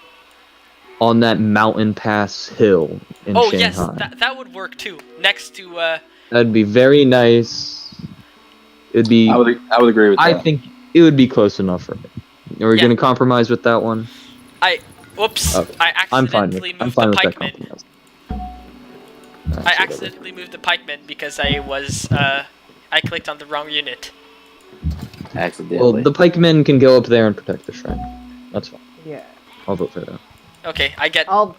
on that mountain pass hill in Shanghai? Yes, that would work too. Next to That'd be very nice. It would be. I would agree with that. I think it would be close enough for me. Are we Yeah. going to compromise with that one? Whoops! Okay. I accidentally moved the with that pikeman. compromise. I accidentally moved the pikeman because I clicked on the wrong unit. Accidentally. Well, the pikemen can go up there and protect the shrine. That's fine. Yeah. I'll vote for that. Okay, I get. I'll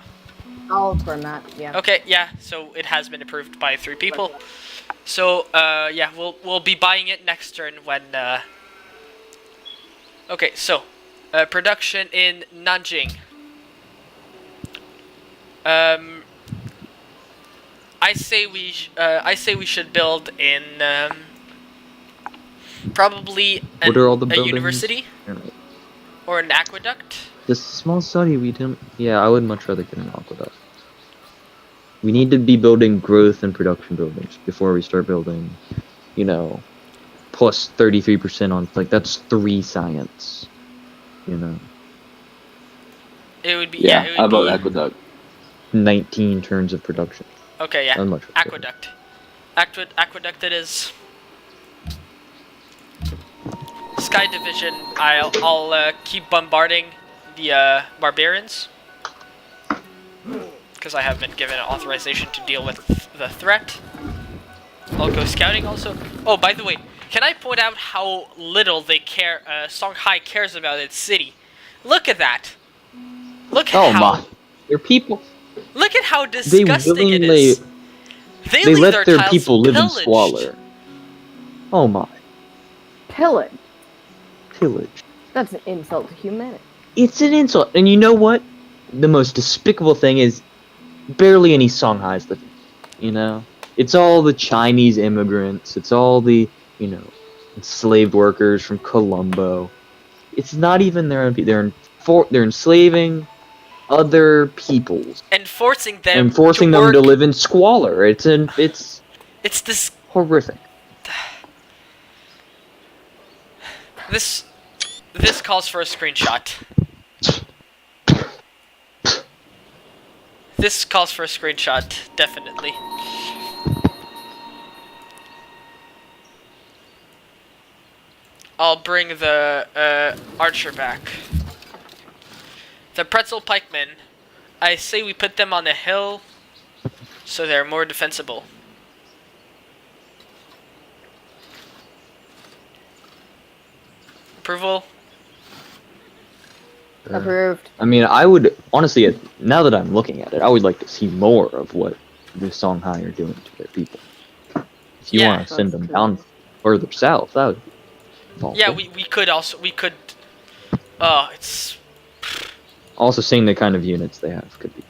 affirm that. Yeah. Okay, yeah. So it has been approved by 3 people. So yeah, we'll be buying it next turn when. Okay, so production in Nanjing. I say we should build in probably What are all the a buildings? university or an aqueduct. This small study we didn't. Yeah, I would much rather get an aqueduct. We need to be building growth and production buildings before we start building, you know, plus 33% on, like, that's 3 science, you know. It would be Yeah, it I would vote be, aqueduct. 19 turns of production. Okay, yeah. I'd much rather. Aqueduct. Aqueduct it is. Sky Division, I'll keep bombarding the barbarians. Because I have been given authorization to deal with the threat. I'll go scouting also. Oh, by the way, can I point out how little they care, Songhai cares about its city? Look at that. Look at how... my. They're people. Look at how disgusting it willingly- is. They leave let their tiles people live in pillaged. squalor. Oh my. Pillage. Pillage. That's an insult to humanity. It's an insult. And you know what? The most despicable thing is barely any Songhais living. You know? It's all the Chinese immigrants. It's all the, you know, enslaved workers from Colombo. It's not even their own people. They're enslaving other peoples. And forcing them And forcing to them to work. live in squalor. It's It's this... horrific. This calls for a screenshot. This calls for a screenshot, definitely. I'll bring the archer back. The pretzel pikemen, I say we put them on a hill so they're more defensible. Approval? Approved. I mean, I would honestly, now that I'm looking at it, I would like to see more of what the Songhai are doing to their people. If you Yeah. want to send them down further south, that would. Yeah, we could also, it's... Also, seeing the kind of units they have could be.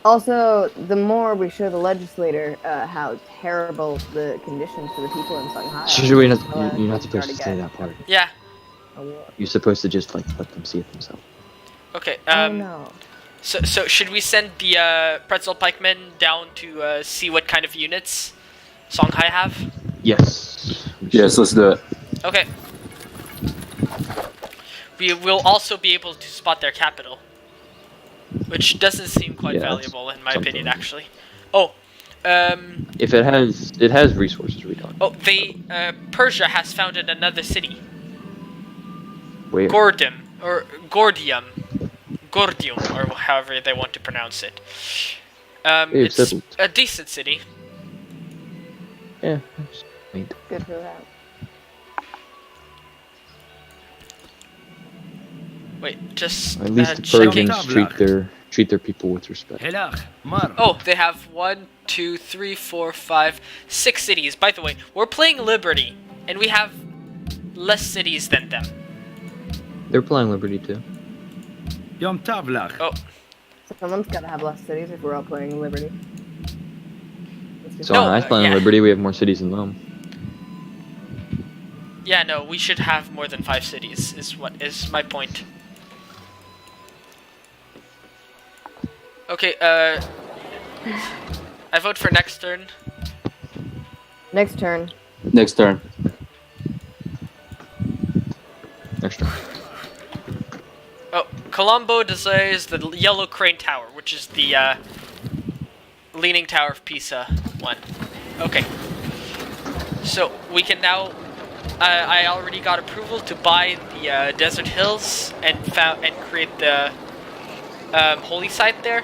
Also, the more we show the legislator how terrible the conditions for the people in Shanghai are. You're not supposed to say that part. Yeah. You're supposed to just, like, let them see it themselves. Okay, oh no. So should we send the pretzel pikemen down to see what kind of units Songhai have? Yes. Yes, let's do it. Okay. We will also be able to spot their capital, which doesn't seem quite Yeah, valuable in my something. opinion, actually. Oh, If it has resources we don't. oh, Persia has founded another city, Where? Gordium, or however they want to pronounce it. They've It's settled. a decent city. Yeah. Good for that. Wait, just At least the checking. Persians treat their people with respect. Oh, they have 1, 2, 3, 4, 5, 6 cities. By the way, we're playing Liberty, and we have less cities than them. They're playing Liberty too. Oh, Someone's gotta have less cities if we're all playing Liberty. So No, when I playing yeah. Liberty, we have more cities than them. yeah, no, we should have more than 5 cities. Is my point. Okay, I vote for next turn. Next turn. Next turn. Next turn. Oh, Colombo desires the Yellow Crane Tower, which is the Leaning Tower of Pisa one. Okay. So we can now I already got approval to buy the Desert Hills and create the holy site there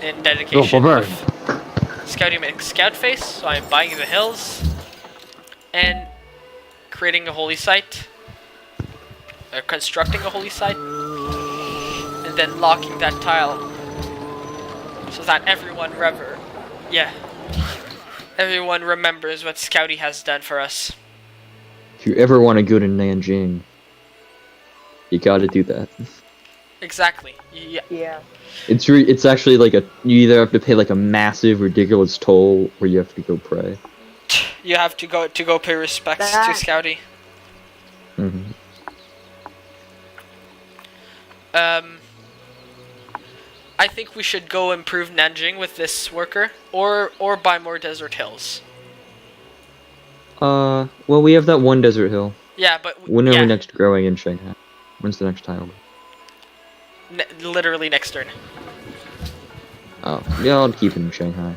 in dedication of Scouting Scout Face. So I'm buying the hills and creating a holy site, constructing a holy site, and then locking that tile so that everyone remembers what Scouty has done for us. If you ever want to go to Nanjing, you gotta do that. Exactly. Yeah. Yeah. It's actually like you either have to pay like a massive, ridiculous toll, or you have to go pray. You have to go pay respects to Scouty. Mm-hmm. I think we should go improve Nanjing with this worker, or buy more Desert Hills. Well, we have that one Desert Hill. Yeah, but when are we next growing in Shanghai? When's the next tile? Literally next turn. Oh, yeah, I'll keep it in Shanghai.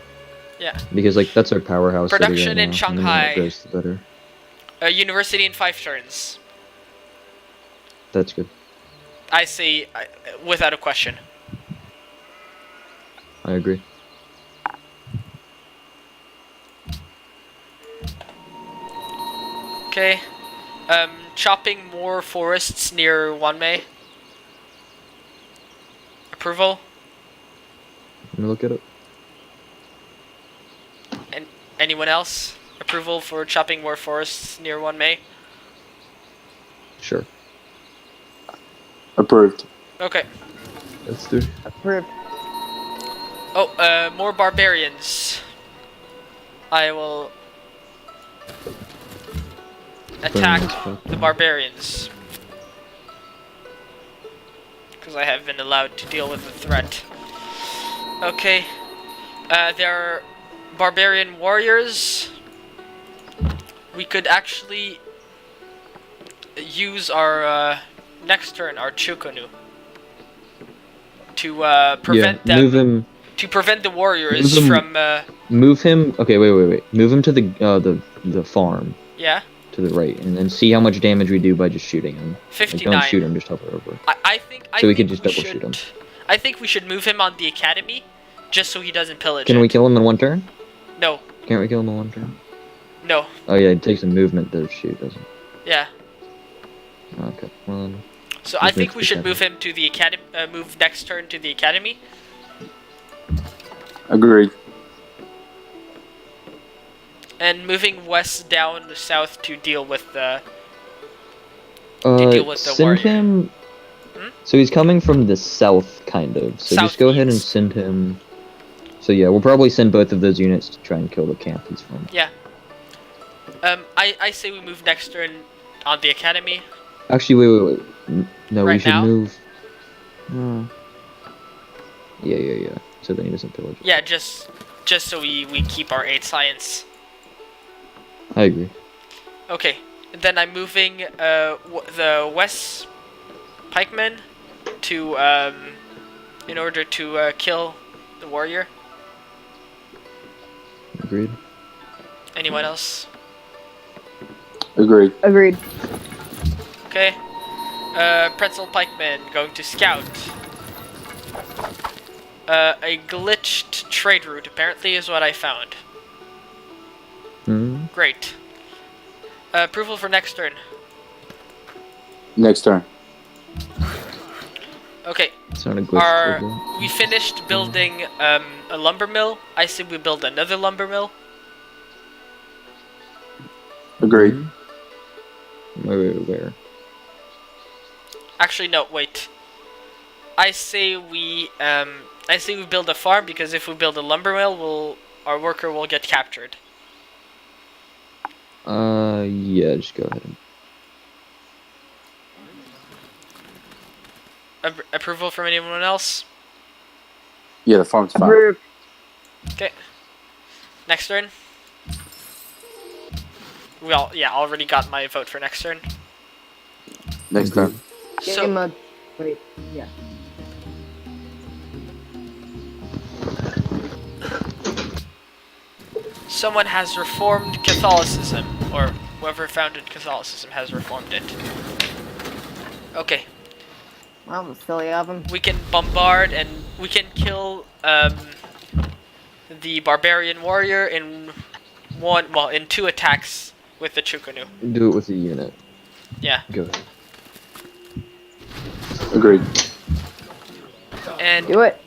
Yeah. Because like that's our powerhouse. Production in now, Shanghai. The more it grows, the better. University in 5 turns. That's good. I say without a question. I agree. Okay. Chopping more forests near Wanmei. Approval. Let me look at it. And anyone else? Approval for chopping more forests near Wanmei? Sure. Approved. Okay. Let's do. Approved. Oh, more barbarians. I will attack the barbarians. Because I have been allowed to deal with the threat. Okay. There are barbarian warriors. We could actually use our next turn, our Chukonu, to prevent them. Move him. To prevent the warriors from. Move him. Okay, wait. Move him to the farm. Yeah. To the right, and then see how much damage we do by just shooting him. 59. Like, don't shoot him, just hover over. I think. So we can just double shoot him. I think we should move him on the academy, just so he doesn't pillage. Can we kill him in one turn? No. Can't we kill him in one turn? No. Oh yeah, it takes a movement to shoot, doesn't it? Yeah. Okay. Well. Then so I think we should move him to the academy. Move next turn to the academy. Agreed. And moving west down south to deal with the. Send warrior. him. So he's coming from the south, kind of. So just go ahead and send him. So yeah, we'll probably send both of those units to try and kill the camp he's from. Yeah. I say we move next turn on the academy. Actually, wait. No, right we should now? move. Yeah. So then he doesn't pillage. Yeah, just so we keep our 8 science. I agree. Okay, then I'm moving the West pikemen to in order to kill the warrior. Agreed. Anyone else? Agreed. Agreed. Okay. Pretzel pikemen going to scout. A glitched trade route apparently is what I found. Great. Approval for next turn. Next turn. Okay. It's not a glitch. We finished building a lumber mill. I say we build another lumber mill. Agreed. Wait, where? Actually, no. Wait. I say we build a farm because if we build a lumber mill, our worker will get captured. Yeah, just go ahead. Approval from anyone else? Yeah, the farm's fine. Approved. Okay. Next turn. Already got my vote for next turn. Next turn. Game mode. Wait. Yeah. Someone has reformed Catholicism, or Whoever founded Catholicism has reformed it. Okay. Well, silly of them. We can bombard and we can kill the barbarian warrior in in 2 attacks with the Chukunu. Do it with a unit. Yeah. Go ahead. Agreed. And Do it.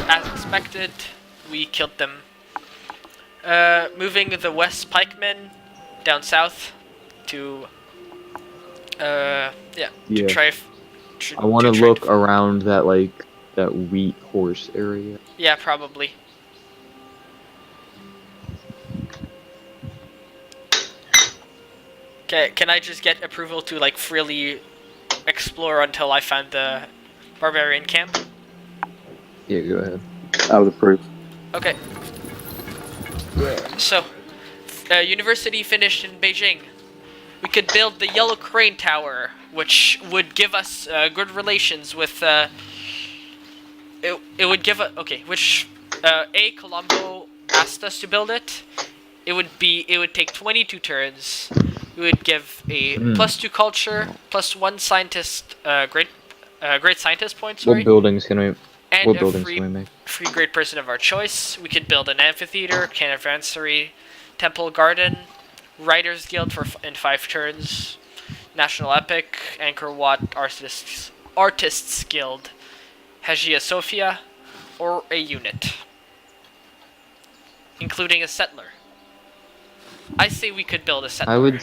as expected, we killed them. Moving the West pikemen down south to Yeah. try. I want to look around that that wheat horse area. Yeah, probably. Okay, can I just get approval to like freely explore until I find the barbarian camp? Yeah, go ahead. I would approve. Okay. So, university finished in Beijing. We could build the Yellow Crane Tower, which would give us good relations with. It would give a which Colombo asked us to build it. It would take 22 turns. It would give a +2 culture, +1 scientist, great scientist point. Sorry. What buildings can we? And What a buildings free, can we make? free great person of our choice. We could build an amphitheater, caravansary, temple garden, writers guild in 5 turns, national epic, Angkor Wat artists guild, Hagia Sophia, or a unit, including a settler. I say we could build a settler. I would.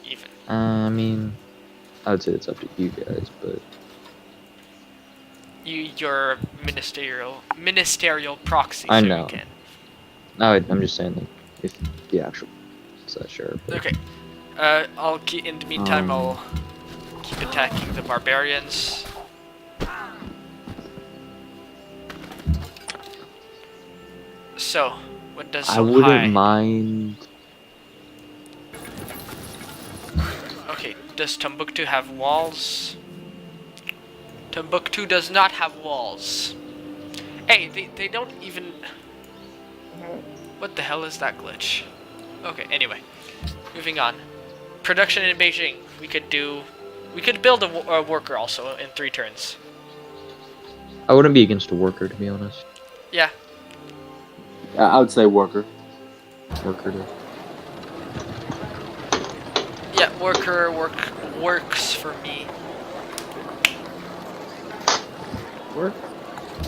Even. I mean, I would say it's up to you guys, but. Your ministerial proxy. I so know. You can. No, I'm just saying that if the actual sheriff. Okay. I'll keep. In the meantime, I'll keep attacking the barbarians. So, what does I Songhai? wouldn't mind. Okay, does Timbuktu have walls? Timbuktu does not have walls. Hey, they don't even... What the hell is that glitch? Okay, anyway. Moving on. Production in Beijing. We could build a worker also in 3 turns. I wouldn't be against a worker, to be honest. Yeah. I would say worker. Worker. Yeah, worker works for me. Work.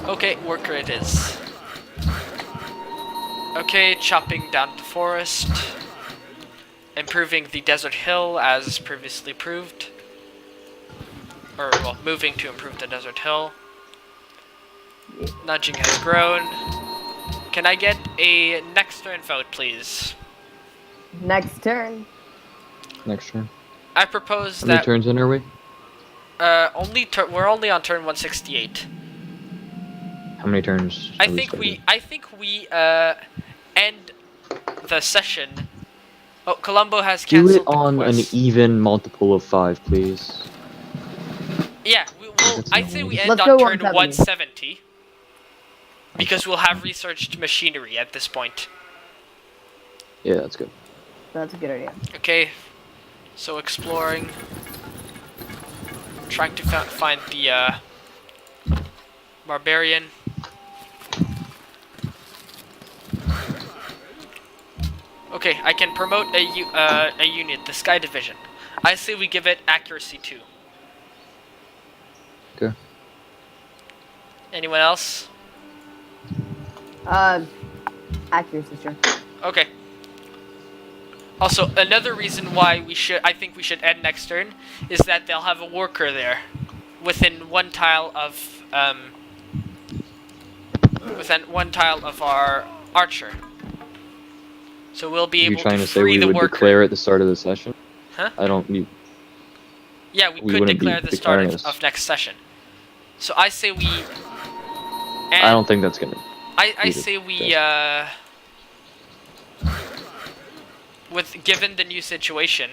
Okay, worker it is. Okay, chopping down the forest. Improving the desert hill as previously proved. Or, well, moving to improve the desert hill. Nudging has grown. Can I get a next turn vote, please? Next turn. Next turn. I propose How many that turns in are we? we're only on turn 168. How many turns? I are think starting? we end the session. Oh, Colombo has Do cancelled it on the an quest. even multiple of 5, please. Yeah, I'd say we end Let's on go turn 170. 170. Because we'll have researched machinery at this point. Yeah, that's good. That's a good idea. Okay, so exploring. Trying to find the barbarian. Okay, I can promote a unit, the Sky Division. I say we give it accuracy 2. Okay. Anyone else? Accuracy, sure. Okay. Also, another reason why I think we should end next turn is that they'll have a worker there, within 1 tile of our archer. So we'll be You're able trying to to say free we the would worker. declare at the start of the session? Huh? I don't. Yeah, we we could wouldn't be declare the start declaring of this. next session. So I say we. I don't think that's gonna. I say we given the new situation.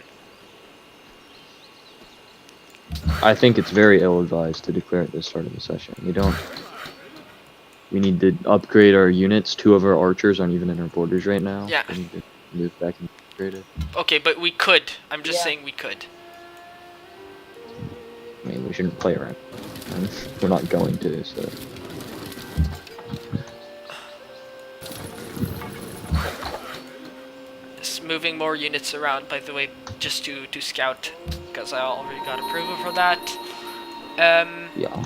I think it's very ill-advised to declare at the start of the session. We need to upgrade our units. 2 of our archers aren't even in our borders right now. Yeah. We need to move back and upgrade it. Okay, but we could. I'm just saying we could. I mean, we shouldn't play around. And we're not going to, so. Just moving more units around, by the way, just to scout, because I already got approval for that. Yeah.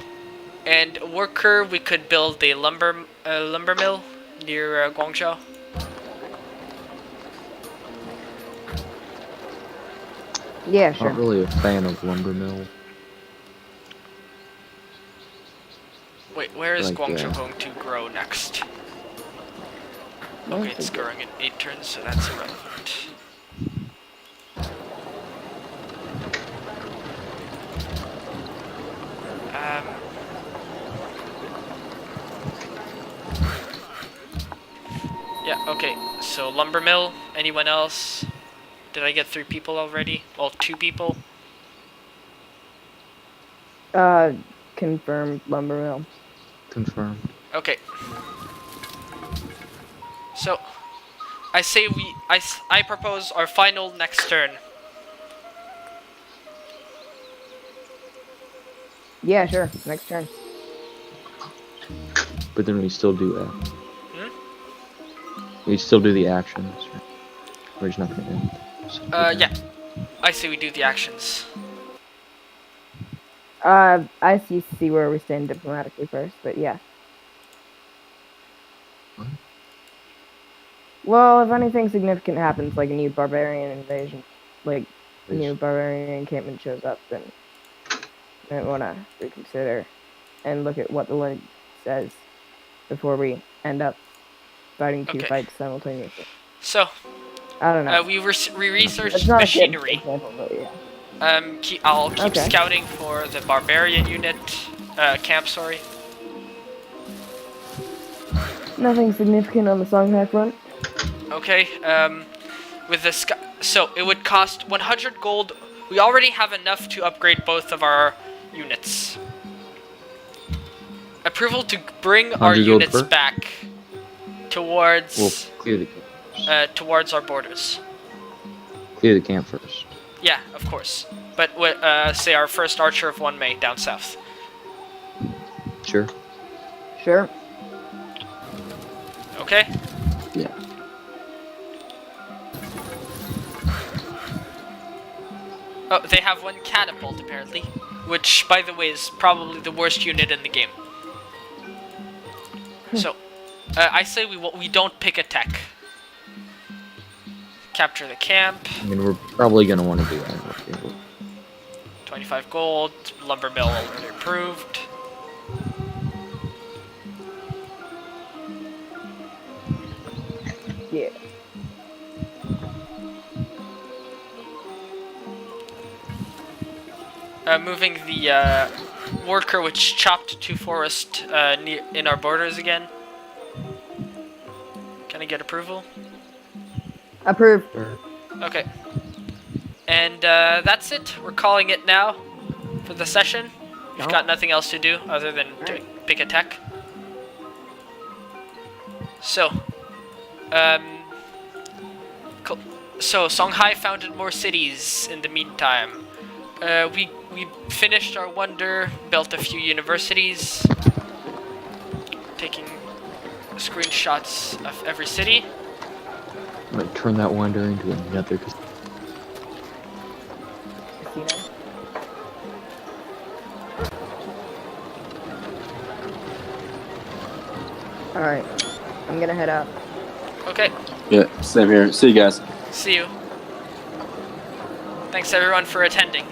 And worker, we could build a lumber mill near Guangzhou. Yeah, sure. Not really a fan of lumber mill. Wait, where is Like, Guangzhou going to grow next? Okay, it's growing in 8 turns, so that's irrelevant. Yeah, okay, so lumber mill, anyone else? Did I get 3 people already? Well, 2 people? Confirmed lumber mill. Confirmed. Okay. So, I say I propose our final next turn. Yeah, sure. Next turn. But then we still do we still do the actions. Right? We're just not gonna end. So Yeah. I say we do the actions. I see where we stand diplomatically first, but yeah. What? Well, if anything significant happens, like a new barbarian invasion, like a new barbarian encampment shows up, then I might want to reconsider and look at what the League says before we end up fighting 2 fights simultaneously. So, I don't know. we researched It's not a good machinery. example, but yeah. I'll keep scouting for the barbarian unit camp. Sorry. Nothing significant on the Songhai front. Okay. With the so it would cost 100 gold. We already have enough to upgrade both of our units. Approval to bring our units back towards clear the camp. Towards our borders. Clear the camp first. Yeah, of course. But say our first archer of 1 May down south. Sure. Sure. Okay. Yeah. Oh, they have 1 catapult apparently, which, by the way, is probably the worst unit in the game. So, I say we don't pick a tech. Capture the camp. I mean, we're probably gonna want to do that. 25 gold. Lumber mill already approved. Yeah. Moving the worker which chopped 2 forest in our borders again. Can I get approval? Approved. Okay. And that's it. We're calling it now for the session. We've got nothing else to do other than pick a tech. So, cool. So Songhai founded more cities in the meantime. We finished our wonder, built a few universities, taking screenshots of every city. I'm gonna turn that wonder into another. Alright. I'm gonna head out. Okay. Yeah, same here. See you guys. See you. Thanks everyone for attending.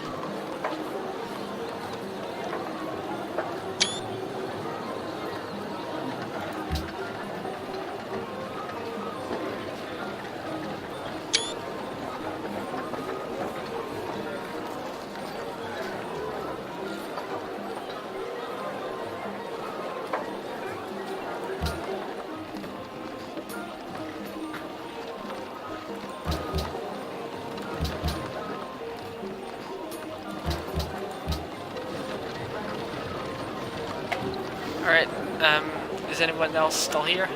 Alright, is anyone else still here?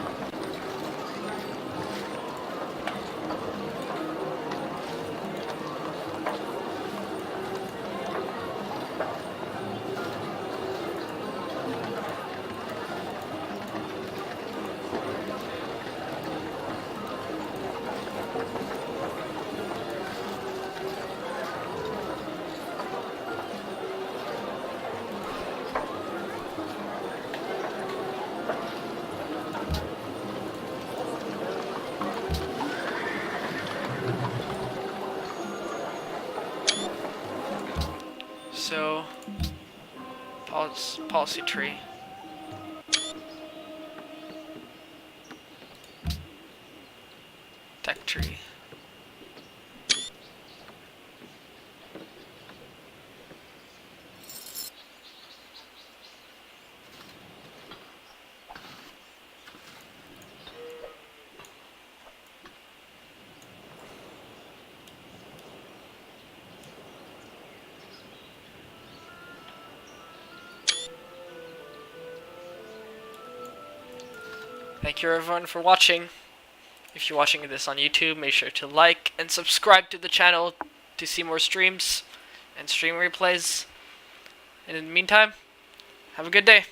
So, policy tree. Tech tree. Thank you everyone for watching. If you're watching this on YouTube, make sure to like and subscribe to the channel to see more streams and stream replays. And in the meantime, have a good day.